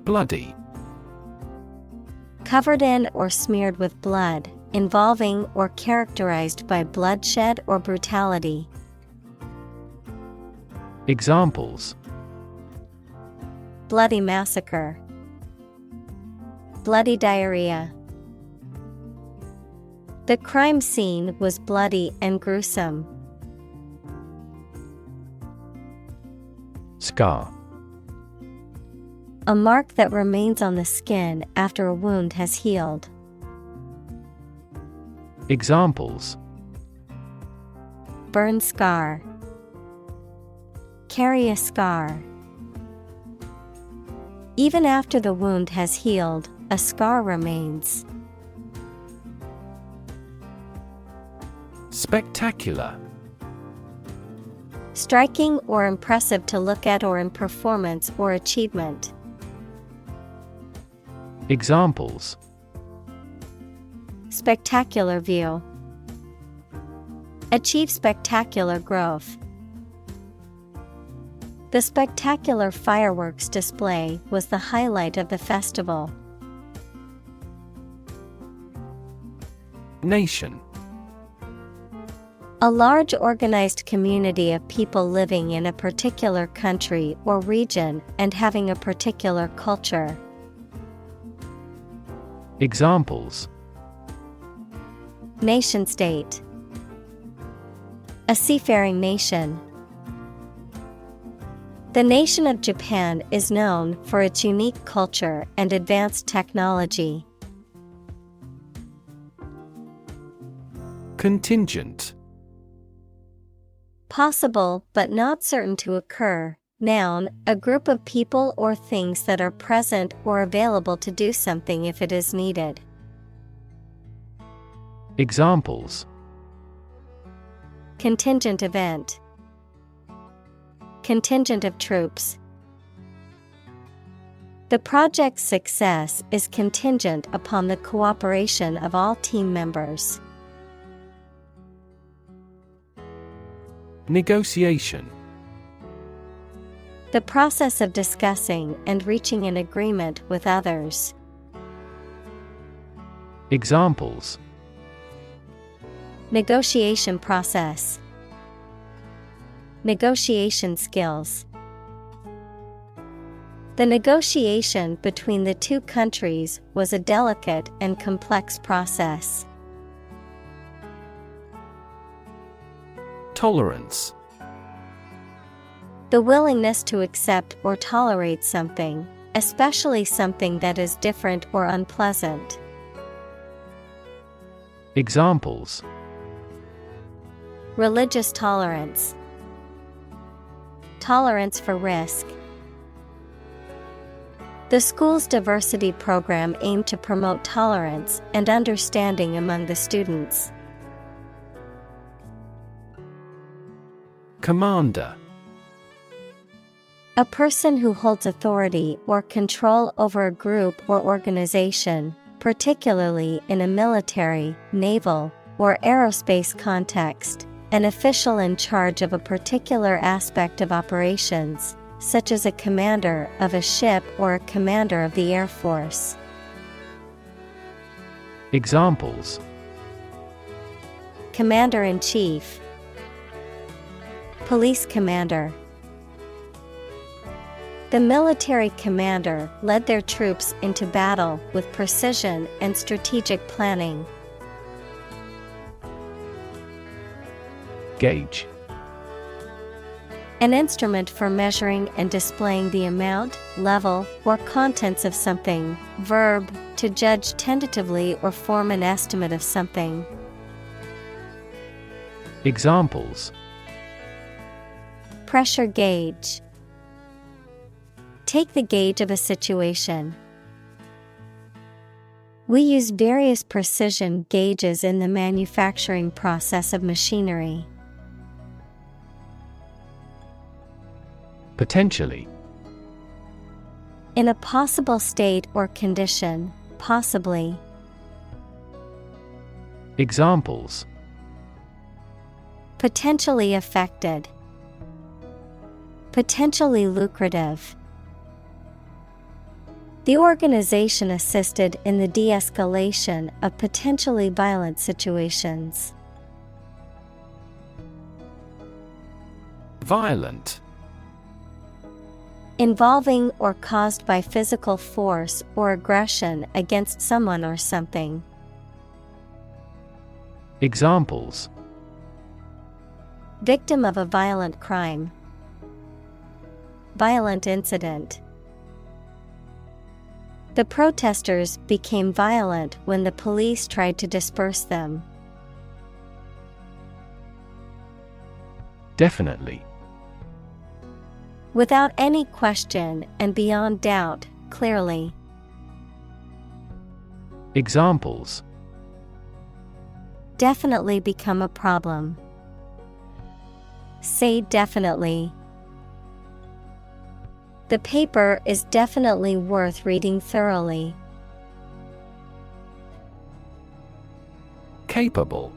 Bloody. Covered in or smeared with blood, involving or characterized by bloodshed or brutality. Examples: bloody massacre, bloody diarrhea. The crime scene was bloody and gruesome. Scar. A mark that remains on the skin after a wound has healed. Examples: burn scar, carry a scar. Even after the wound has healed, a scar remains. Spectacular. Striking or impressive to look at or in performance or achievement. Examples: spectacular view, achieve spectacular growth. The spectacular fireworks display was the highlight of the festival. Nation. A large organized community of people living in a particular country or region and having a particular culture. Examples: nation-state, a seafaring nation. The nation of Japan is known for its unique culture and advanced technology. Contingent. Possible but not certain to occur. Noun, a group of people or things that are present or available to do something if it is needed. Examples: contingent event, contingent of troops. The project's success is contingent upon the cooperation of all team members. Negotiation. The process of discussing and reaching an agreement with others. Examples: negotiation process, negotiation skills. The negotiation between the two countries was a delicate and complex process. Tolerance. The willingness to accept or tolerate something, especially something that is different or unpleasant. Examples: religious tolerance, tolerance for risk. The school's diversity program aimed to promote tolerance and understanding among the students. Commander. A person who holds authority or control over a group or organization, particularly in a military, naval, or aerospace context, an official in charge of a particular aspect of operations, such as a commander of a ship or a commander of the Air Force. Examples: commander-in-chief, police commander. The military commander led their troops into battle with precision and strategic planning. Gauge. An instrument for measuring and displaying the amount, level, or contents of something. Verb, to judge tentatively or form an estimate of something. Examples: Pressure gauge. Take the gauge of a situation. We use various precision gauges in the manufacturing process of machinery. Potentially. In a possible state or condition, possibly. Examples: Potentially affected. Potentially lucrative. The organization assisted in the de-escalation of potentially violent situations. Violent. Involving or caused by physical force or aggression against someone or something. Examples: Victim of a violent crime. Violent incident. The protesters became violent when the police tried to disperse them. Definitely. Without any question and beyond doubt, clearly. Examples: Definitely become a problem. Say definitely. The paper is definitely worth reading thoroughly. Capable.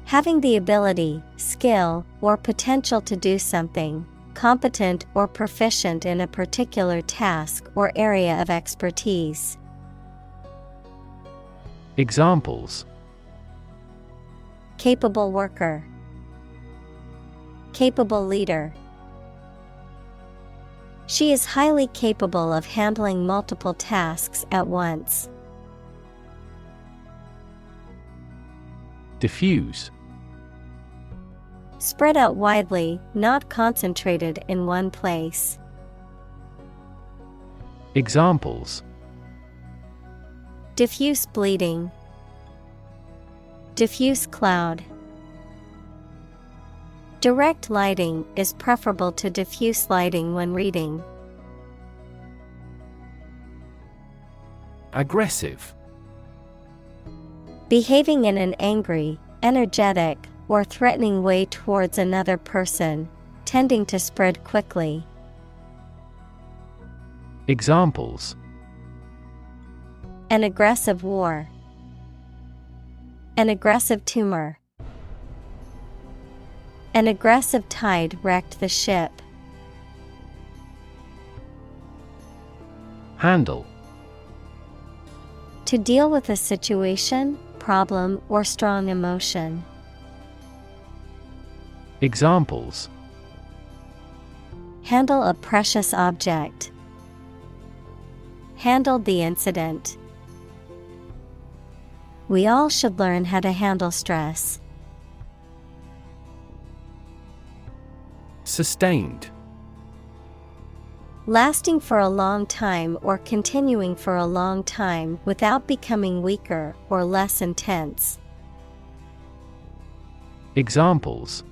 Having the ability, skill, or potential to do something, competent or proficient in a particular task or area of expertise. Examples: Capable worker. Capable leader. She is highly capable of handling multiple tasks at once. Diffuse. Spread out widely, not concentrated in one place. Examples: Diffuse bleeding. Diffuse cloud. Direct lighting is preferable to diffuse lighting when reading. Aggressive. Behaving in an angry, energetic, or threatening way towards another person, tending to spread quickly. Examples: An aggressive war. An aggressive tumor. An aggressive tide wrecked the ship. Handle. To deal with a situation, problem, or strong emotion. Examples: Handle a precious object. Handled the incident. We all should learn how to handle stress. Sustained. Lasting for a long time or continuing for a long time without becoming weaker or less intense. Examples: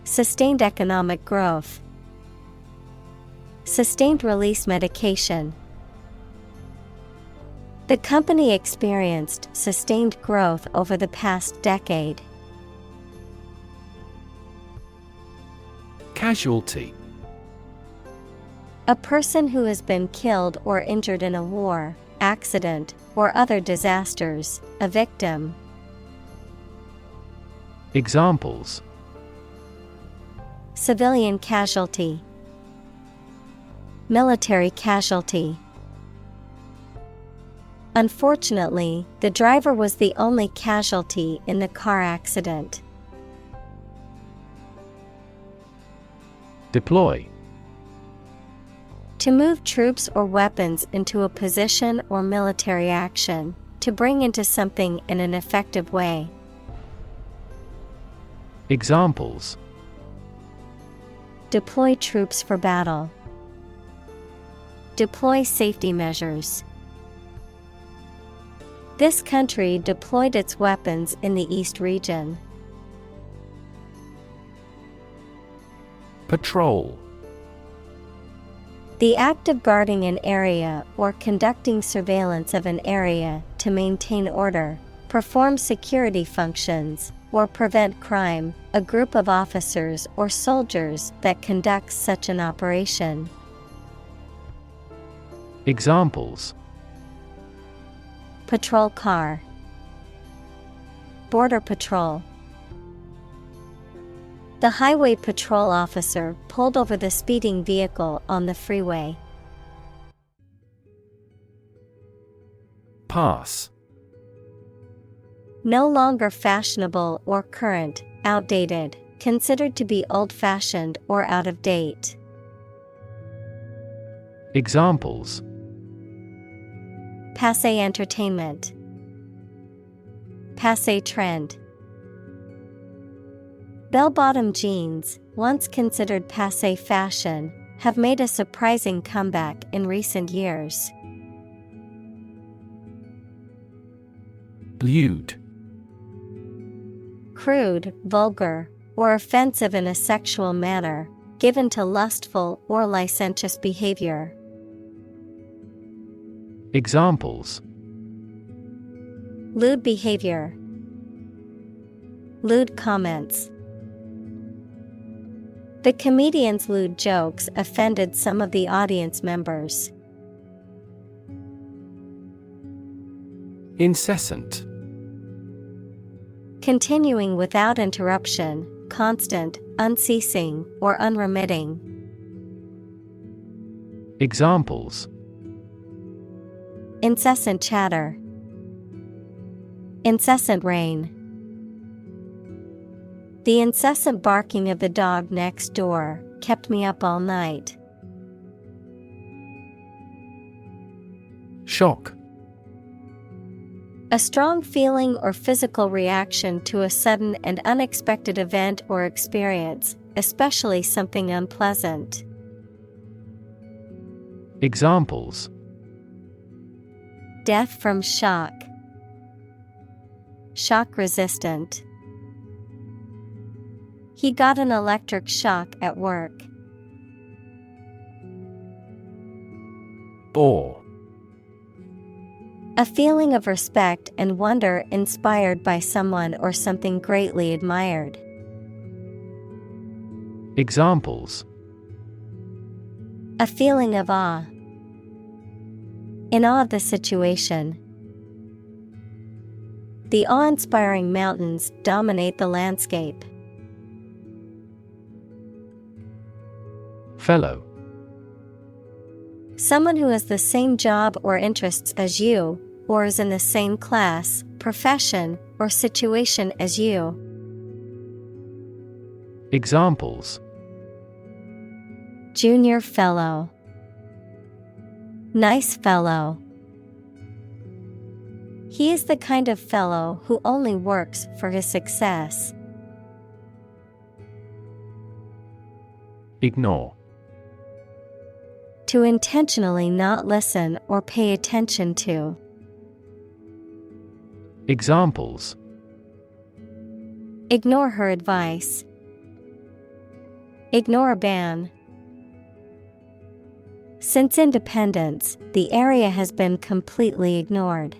Sustained economic growth. Sustained release medication. The company experienced sustained growth over the past decade. Casualty. A person who has been killed or injured in a war, accident, or other disasters, a victim. Examples: Civilian casualty. Military casualty. Unfortunately, the driver was the only casualty in the car accident. Deploy. To move troops or weapons into a position or military action, to bring into something in an effective way. Examples: Deploy troops for battle. Deploy safety measures. This country deployed its weapons in the East region. Patrol. The act of guarding an area or conducting surveillance of an area to maintain order, perform security functions, or prevent crime, a group of officers or soldiers that conducts such an operation. Examples: Patrol car, border patrol. The highway patrol officer pulled over the speeding vehicle on the freeway. Pass. No longer fashionable or current, outdated, considered to be old-fashioned or out of date. Examples: Passé entertainment, passé trend. Bell-bottom jeans, once considered passé fashion, have made a surprising comeback in recent years. Lewd. Crude, vulgar, or offensive in a sexual manner, given to lustful or licentious behavior. Examples: Lewd behavior, lewd comments. The comedian's lewd jokes offended some of the audience members. Incessant. Continuing without interruption, constant, unceasing, or unremitting. Examples: Incessant chatter, incessant rain. The incessant barking of the dog next door kept me up all night. Shock. A strong feeling or physical reaction to a sudden and unexpected event or experience, especially something unpleasant. Examples: Death from shock, shock resistant. He got an electric shock at work. Awe. A feeling of respect and wonder inspired by someone or something greatly admired. Examples: A feeling of awe. In awe of the situation. The awe-inspiring mountains dominate the landscape. Fellow. Someone who has the same job or interests as you, or is in the same class, profession, or situation as you. Examples: Junior fellow, nice fellow. He is the kind of fellow who only works for his success. Ignore. To intentionally not listen or pay attention to. Examples: Ignore her advice. Ignore a ban. Since independence, the area has been completely ignored.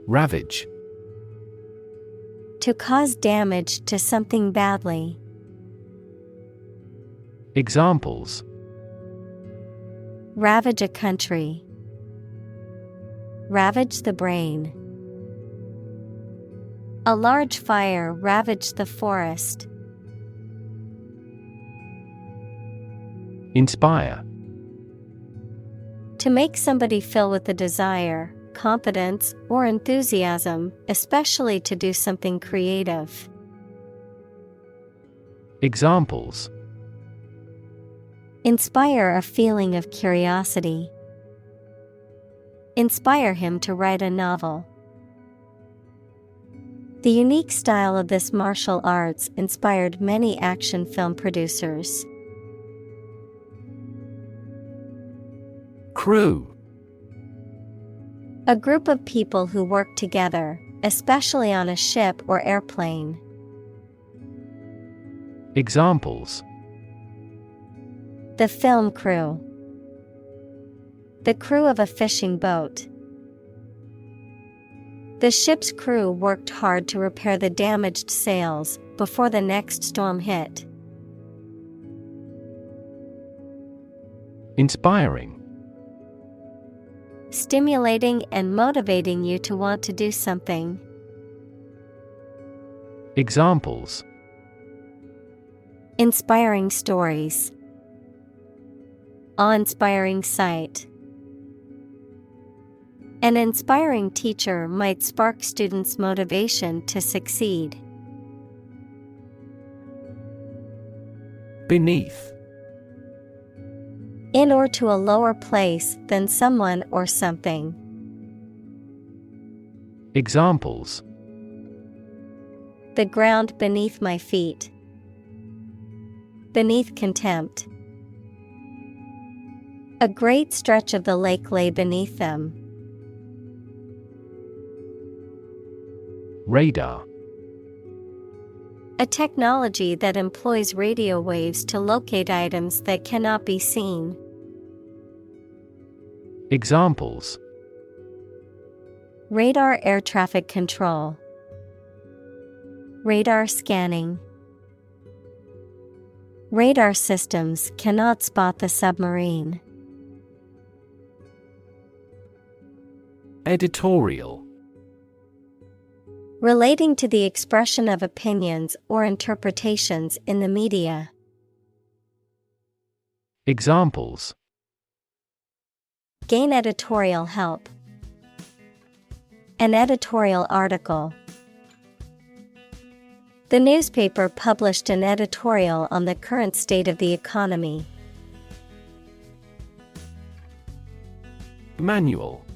Ravage. To cause damage to something badly. Examples: Ravage a country. Ravage the brain. A large fire ravaged the forest. Inspire. To make somebody feel with a desire, confidence, or enthusiasm, especially to do something creative. Examples: Inspire a feeling of curiosity. Inspire him to write a novel. The unique style of this martial arts inspired many action film producers. Crew. A group of people who work together, especially on a ship or airplane. Examples: The film crew. The crew of a fishing boat. The ship's crew worked hard to repair the damaged sails before the next storm hit. Inspiring. Stimulating and motivating you to want to do something. Examples: Inspiring stories. Awe-inspiring sight. An inspiring teacher might spark students' motivation to succeed. Beneath. In or to a lower place than someone or something. Examples: The ground beneath my feet. Beneath contempt. A great stretch of the lake lay beneath them. Radar. A technology that employs radio waves to locate items that cannot be seen. Examples: Radar air traffic control. Radar scanning. Radar systems cannot spot the submarine. Editorial. Relating to the expression of opinions or interpretations in the media. Examples: Gain editorial help. An editorial article. The newspaper published an editorial on the current state of the economy. Manual.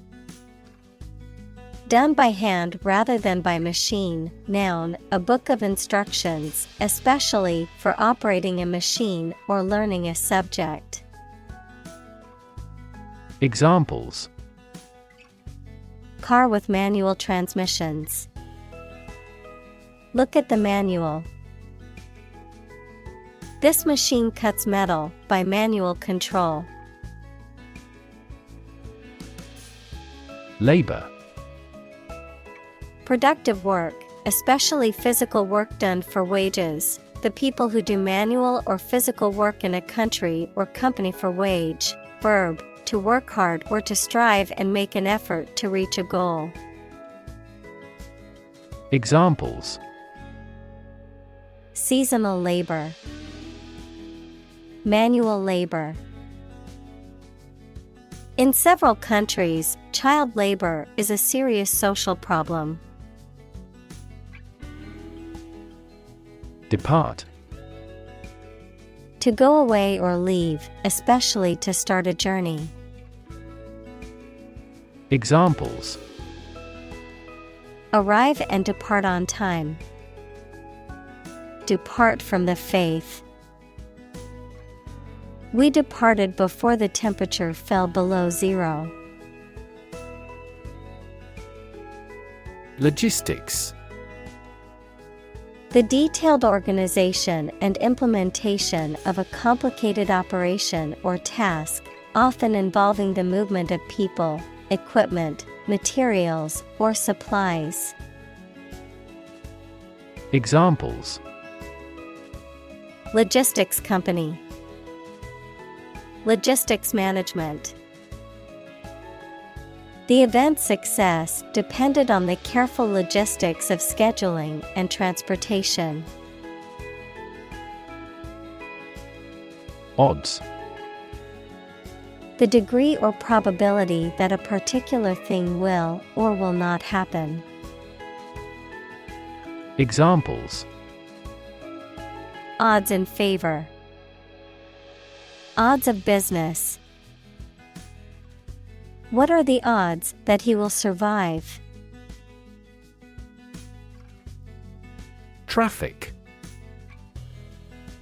Done by hand rather than by machine. Noun, a book of instructions, especially for operating a machine or learning a subject. Examples: Car with manual transmissions. Look at the manual. This machine cuts metal by manual control. Labor. Productive work, especially physical work done for wages, the people who do manual or physical work in a country or company for wage. Verb, to work hard or to strive and make an effort to reach a goal. Examples: Seasonal labor. Manual labor. In several countries, child labor is a serious social problem. Depart. To go away or leave, especially to start a journey. Examples: Arrive and depart on time. Depart from the faith. We departed before the temperature fell below zero. Logistics. The detailed organization and implementation of a complicated operation or task, often involving the movement of people, equipment, materials, or supplies. Examples: Logistics company. Logistics management. The event's success depended on the careful logistics of scheduling and transportation. Odds. The degree or probability that a particular thing will or will not happen. Examples: Odds in favor. Odds of business. What are the odds that he will survive? Traffic.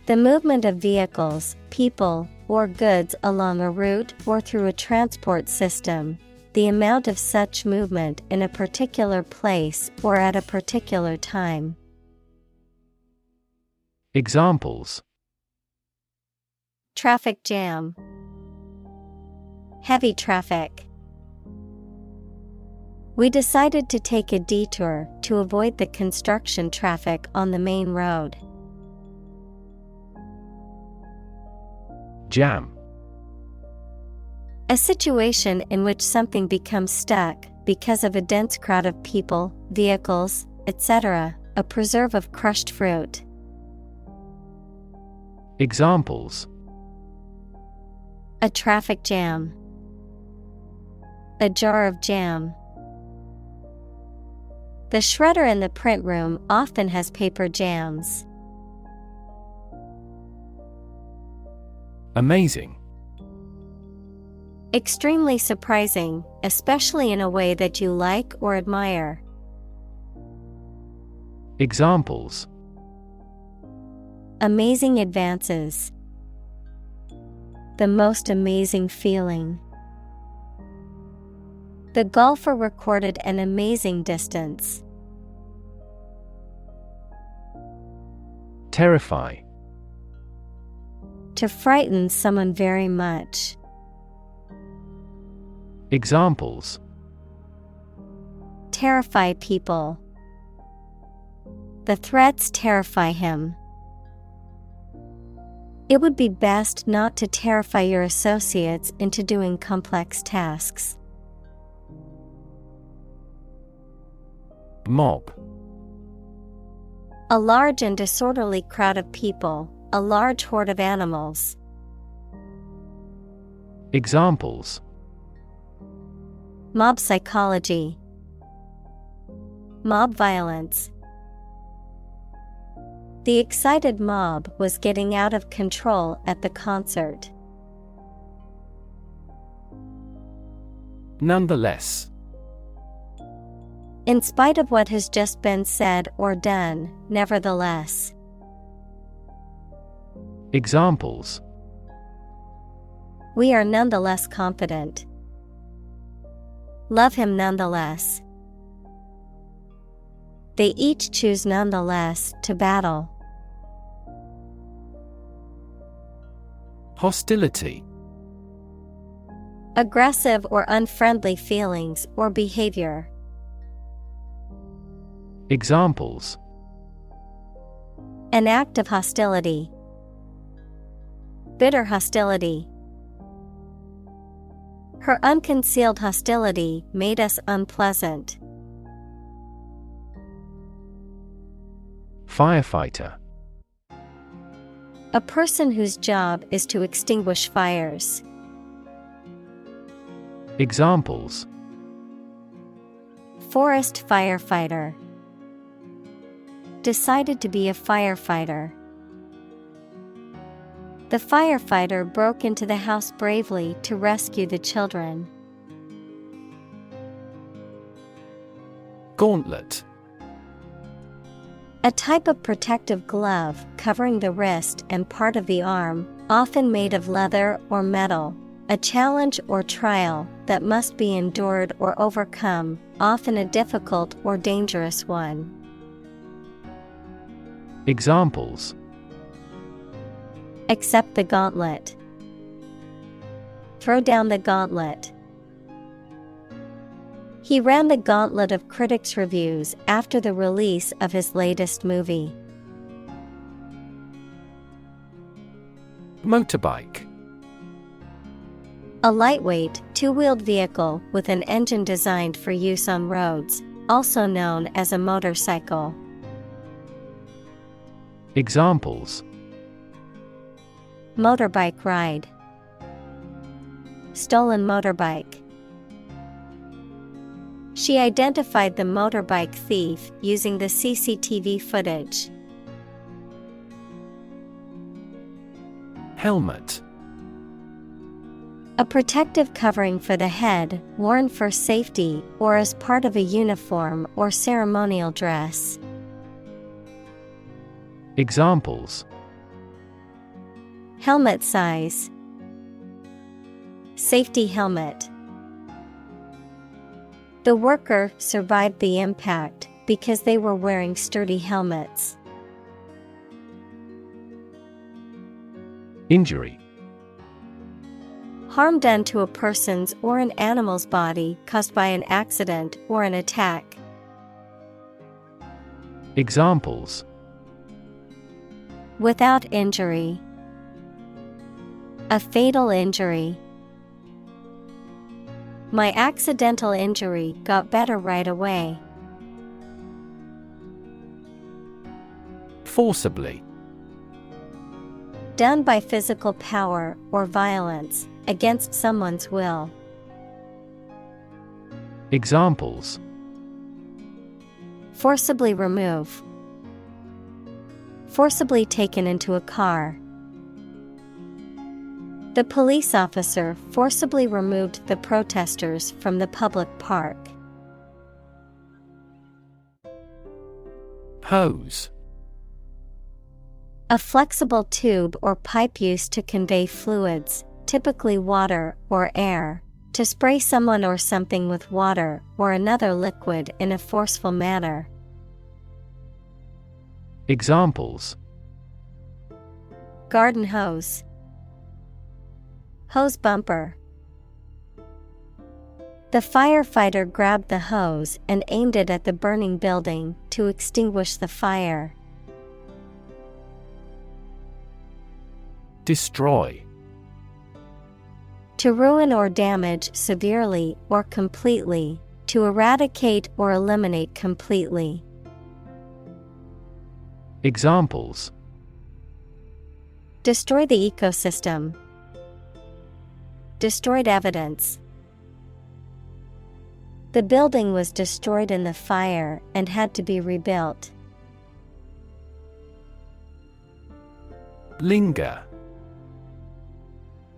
The movement of vehicles, people, or goods along a route or through a transport system, the amount of such movement in a particular place or at a particular time. Examples: Traffic jam. Heavy traffic. We decided to take a detour to avoid the construction traffic on the main road. Jam. A situation in which something becomes stuck because of a dense crowd of people, vehicles, etc., a preserve of crushed fruit. Examples: A traffic jam. A jar of jam. The shredder in the print room often has paper jams. Amazing. Extremely surprising, especially in a way that you like or admire. Examples: Amazing advances. The most amazing feeling. The golfer recorded an amazing distance. Terrify. To frighten someone very much. Examples: Terrify people. The threats terrify him. It would be best not to terrify your associates into doing complex tasks. Mob. A large and disorderly crowd of people, a large horde of animals. Examples: Mob psychology. Mob violence. The excited mob was getting out of control at the concert. Nonetheless. In spite of what has just been said or done, nevertheless. Examples: We are nonetheless confident. Love him nonetheless. They each choose nonetheless to battle. Hostility. Aggressive or unfriendly feelings or behavior. Examples: An act of hostility. Bitter hostility. Her unconcealed hostility made us unpleasant. Firefighter. A person whose job is to extinguish fires. Examples: Forest firefighter. Decided to be a firefighter. The firefighter broke into the house bravely to rescue the children. Gauntlet. A type of protective glove covering the wrist and part of the arm, often made of leather or metal. A challenge or trial that must be endured or overcome, often a difficult or dangerous one. Examples: Accept the gauntlet. Throw down the gauntlet. He ran the gauntlet of critics' reviews after the release of his latest movie. Motorbike. A lightweight, two-wheeled vehicle with an engine designed for use on roads, also known as a motorcycle. Examples: Motorbike ride. Stolen motorbike. She identified the motorbike thief using the CCTV footage. Helmet. A protective covering for the head, worn for safety or as part of a uniform or ceremonial dress. Examples: Helmet size. Safety helmet. The worker survived the impact because they were wearing sturdy helmets. Injury. Harm done to a person's or an animal's body caused by an accident or an attack. Examples. Without injury. A fatal injury. My accidental injury got better right away. Forcibly. Done by physical power or violence, against someone's will. Examples. Forcibly remove. Forcibly taken into a car. The police officer forcibly removed the protesters from the public park. Hose. A flexible tube or pipe used to convey fluids, typically water or air, to spray someone or something with water or another liquid in a forceful manner. Examples. Garden hose. Hose bumper. The firefighter grabbed the hose and aimed it at the burning building to extinguish the fire. Destroy. To ruin or damage severely or completely, to eradicate or eliminate completely. Examples. Destroy the ecosystem. Destroyed evidence. The building was destroyed in the fire and had to be rebuilt. Linger.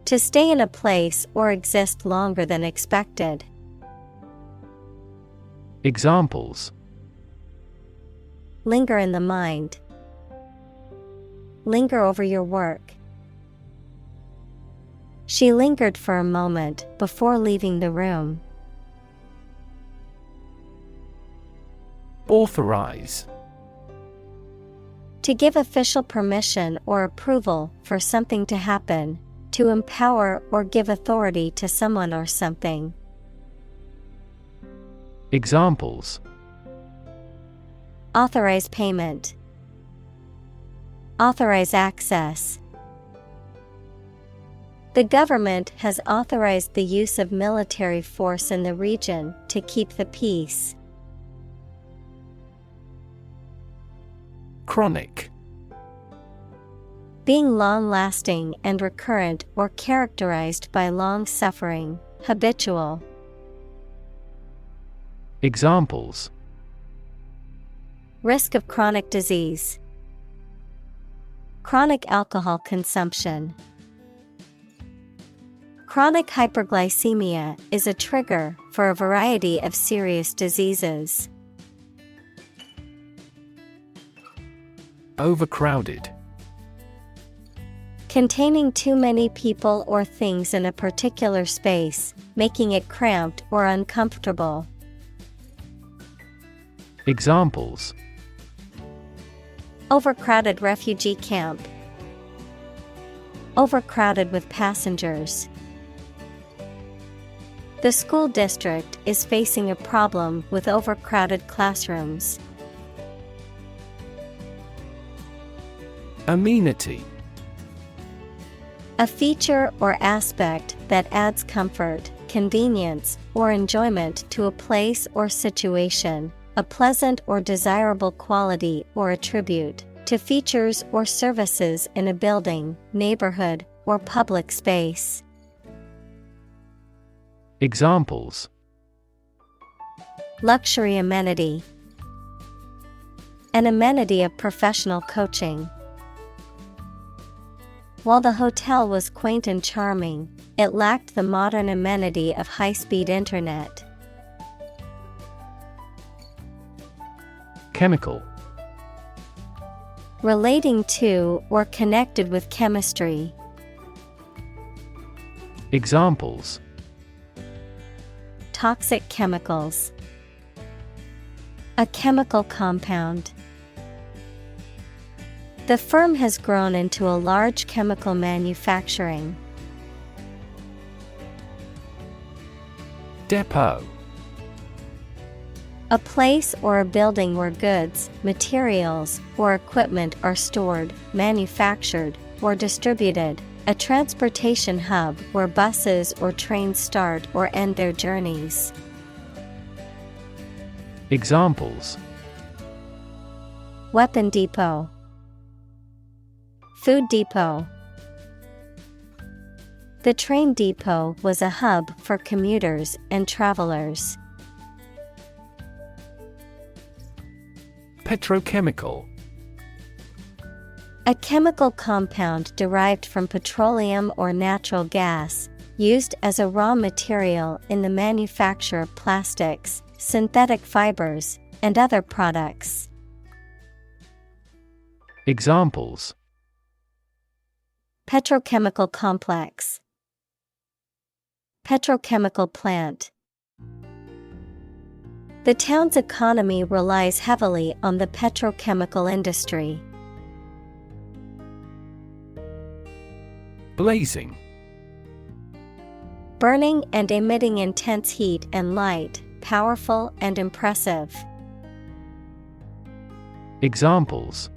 To stay in a place or exist longer than expected. Examples. Linger in the mind. Linger over your work. She lingered for a moment before leaving the room. Authorize. To give official permission or approval for something to happen, to empower or give authority to someone or something. Examples. Authorize payment. Authorize access. The government has authorized the use of military force in the region to keep the peace. Chronic. Being long-lasting and recurrent or characterized by long suffering, habitual. Examples. Risk of chronic disease. Chronic alcohol consumption. Chronic hyperglycemia is a trigger for a variety of serious diseases. Overcrowded. Containing too many people or things in a particular space, making it cramped or uncomfortable. Examples. Overcrowded refugee camp. Overcrowded with passengers. The school district is facing a problem with overcrowded classrooms. Amenity. A feature or aspect that adds comfort, convenience, or enjoyment to a place or situation, a pleasant or desirable quality or attribute, to features or services in a building, neighborhood, or public space. Examples. Luxury amenity. An amenity of professional coaching. While the hotel was quaint and charming, it lacked the modern amenity of high-speed internet. Chemical. Relating to or connected with chemistry. Examples: toxic chemicals, a chemical compound. The firm has grown into a large chemical manufacturing. Depot. A place or a building where goods, materials, or equipment are stored, manufactured, or distributed. A transportation hub where buses or trains start or end their journeys. Examples: weapon depot, food depot. The train depot was a hub for commuters and travelers. Petrochemical. A chemical compound derived from petroleum or natural gas, used as a raw material in the manufacture of plastics, synthetic fibers, and other products. Examples: petrochemical complex, petrochemical plant. The town's economy relies heavily on the petrochemical industry. Blazing. Burning and emitting intense heat and light, powerful and impressive. Examples: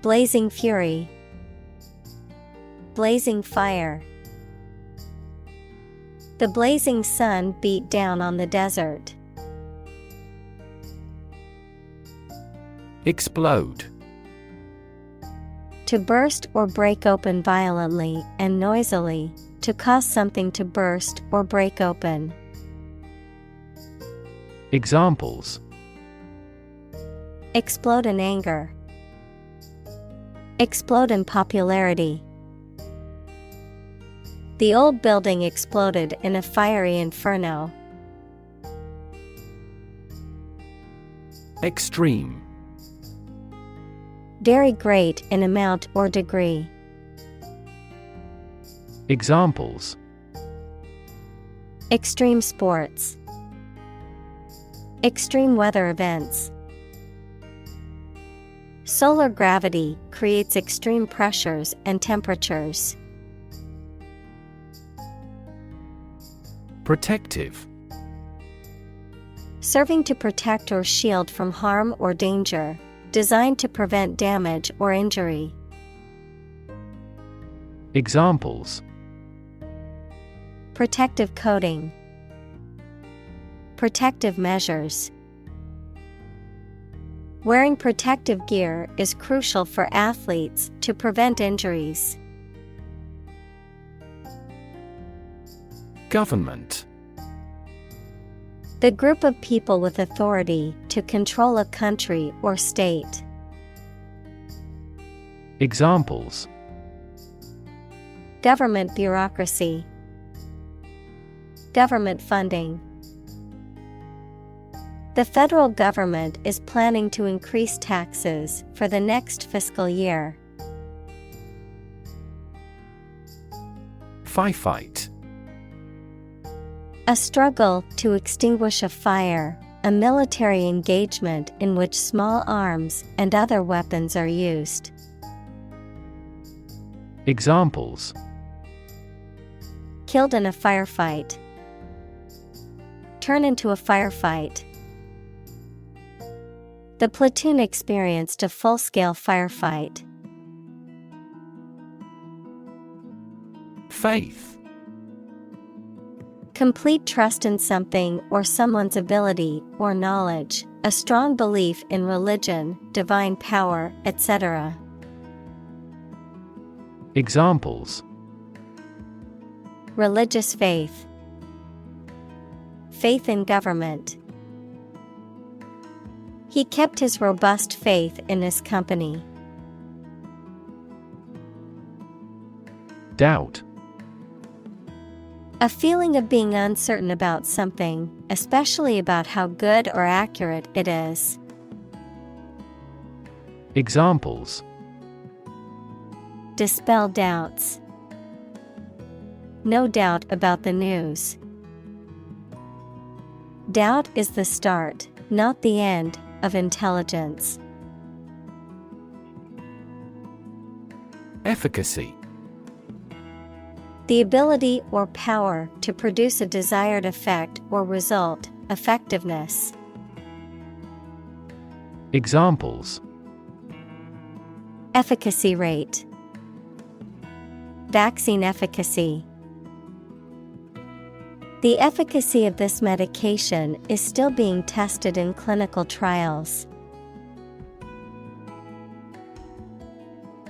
blazing fury, blazing fire. The blazing sun beat down on the desert. Explode. To burst or break open violently and noisily, to cause something to burst or break open. Examples: explode in anger, explode in popularity. The old building exploded in a fiery inferno. Extreme. Very great in amount or degree. Examples: extreme sports, extreme weather events. Solar gravity creates extreme pressures and temperatures. Protective. Serving to protect or shield from harm or danger. Designed to prevent damage or injury. Examples: protective coating, protective measures. Wearing protective gear is crucial for athletes to prevent injuries. Government. The group of people with authority to control a country or state. Examples: government bureaucracy, government funding. The federal government is planning to increase taxes for the next fiscal year. Firefight. A struggle to extinguish a fire, a military engagement in which small arms and other weapons are used. Examples: killed in a firefight, turn into a firefight. The platoon experienced a full-scale firefight. Faith. Complete trust in something or someone's ability or knowledge, a strong belief in religion, divine power, etc. Examples: religious faith, faith in government. He kept his robust faith in his company. Doubt. A feeling of being uncertain about something, especially about how good or accurate it is. Examples: dispel doubts, no doubt about the news. Doubt is the start, not the end, of intelligence. Efficacy. The ability or power to produce a desired effect or result, effectiveness. Examples: Efficacy rate, vaccine efficacy. The efficacy of this medication is still being tested in clinical trials.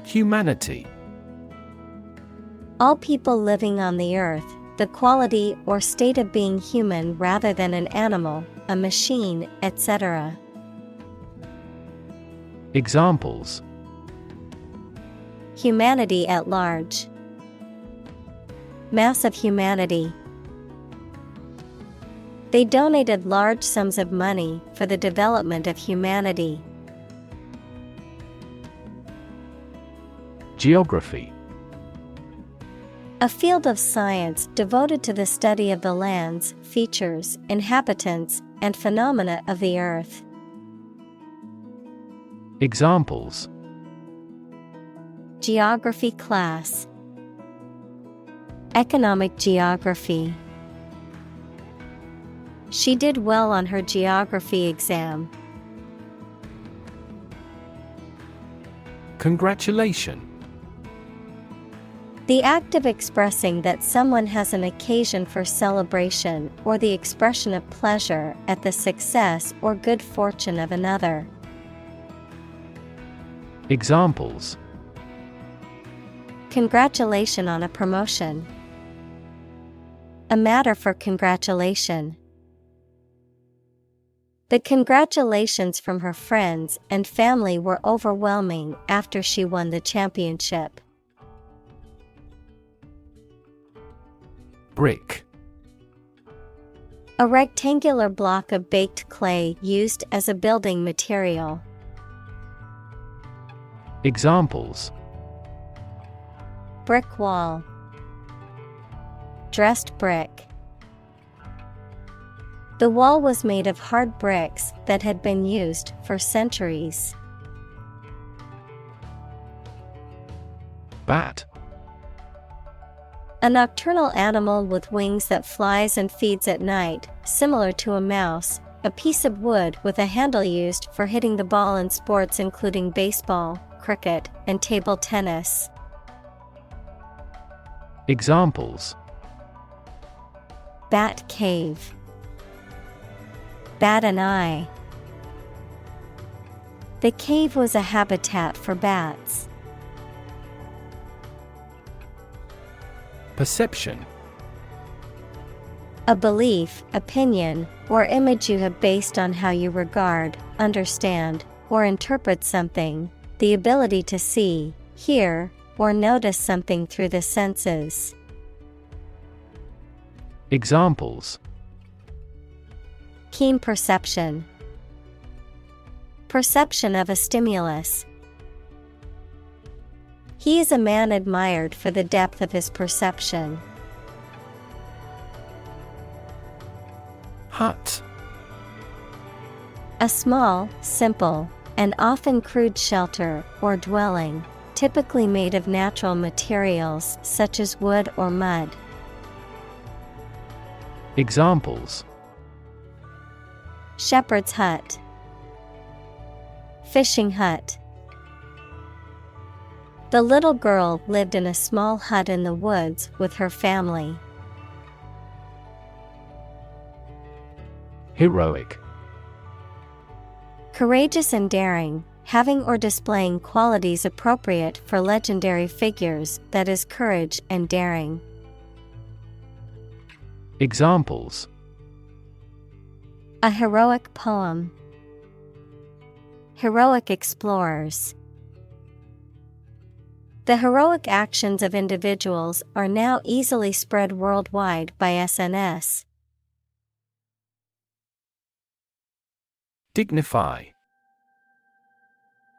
Humanity. All people living on the earth, the quality or state of being human rather than an animal, a machine, etc. Examples: Humanity at large. Mass of humanity. They donated large sums of money for the development of humanity. Geography. A field of science devoted to the study of the lands, features, inhabitants, and phenomena of the earth. Examples: Geography class. Economic geography. She did well on her geography exam. Congratulation. The act of expressing that someone has an occasion for celebration or the expression of pleasure at the success or good fortune of another. Examples: Congratulation on a promotion. A matter for congratulation. The congratulations from her friends and family were overwhelming after she won the championship. Brick. A rectangular block of baked clay used as a building material. Examples: Brick wall. Dressed brick. The wall was made of hard bricks that had been used for centuries. Bat. A nocturnal animal with wings that flies and feeds at night, similar to a mouse, a piece of wood with a handle used for hitting the ball in sports including baseball, cricket, and table tennis. Examples: Bat cave. Bat an eye. The cave was a habitat for bats. Perception. A belief, opinion, or image you have based on how you regard, understand, or interpret something, the ability to see, hear, or notice something through the senses. Examples: Keen perception. Perception of a stimulus. He is a man admired for the depth of his perception. Hut. A small, simple, and often crude shelter or dwelling, typically made of natural materials such as wood or mud. Examples: Shepherd's hut. Fishing hut. The little girl lived in a small hut in the woods with her family. Heroic. Courageous and daring, having or displaying qualities appropriate for legendary figures, that is, courage and daring. Examples: A heroic poem. Heroic explorers. The heroic actions of individuals are now easily spread worldwide by SNS. Dignify.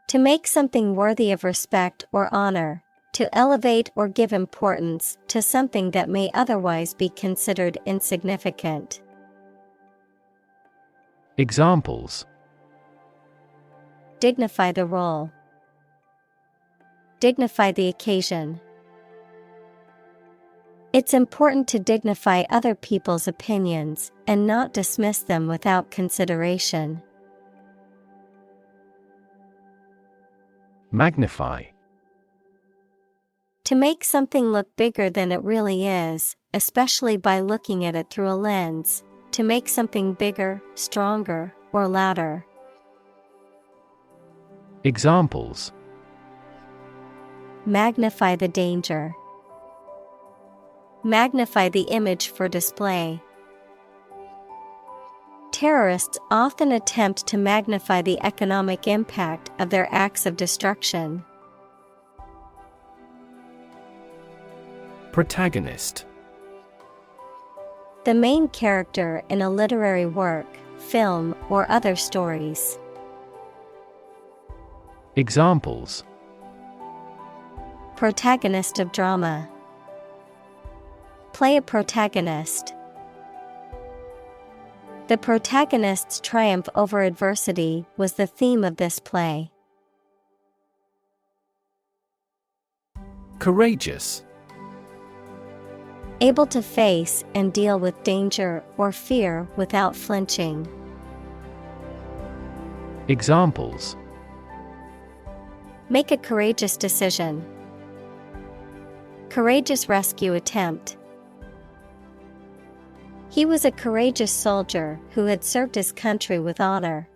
To make something worthy of respect or honor, To elevate or give importance to something that may otherwise be considered insignificant. Examples: Dignify the role. Dignify the occasion. It's important to dignify other people's opinions and not dismiss them without consideration. Magnify. To make something look bigger than it really is, especially by looking at it through a lens. To make something bigger, stronger, or louder. Examples: Magnify the danger. Magnify the image for display. Terrorists often attempt to magnify the economic impact of their acts of destruction. Protagonist. The main character in a literary work, film, or other stories. Examples: Protagonist of drama. Play a protagonist. The protagonist's triumph over adversity was the theme of this play. Courageous. Able to face and deal with danger or fear without flinching. Examples: Make a courageous decision. Courageous rescue attempt. He was a courageous soldier who had served his country with honor.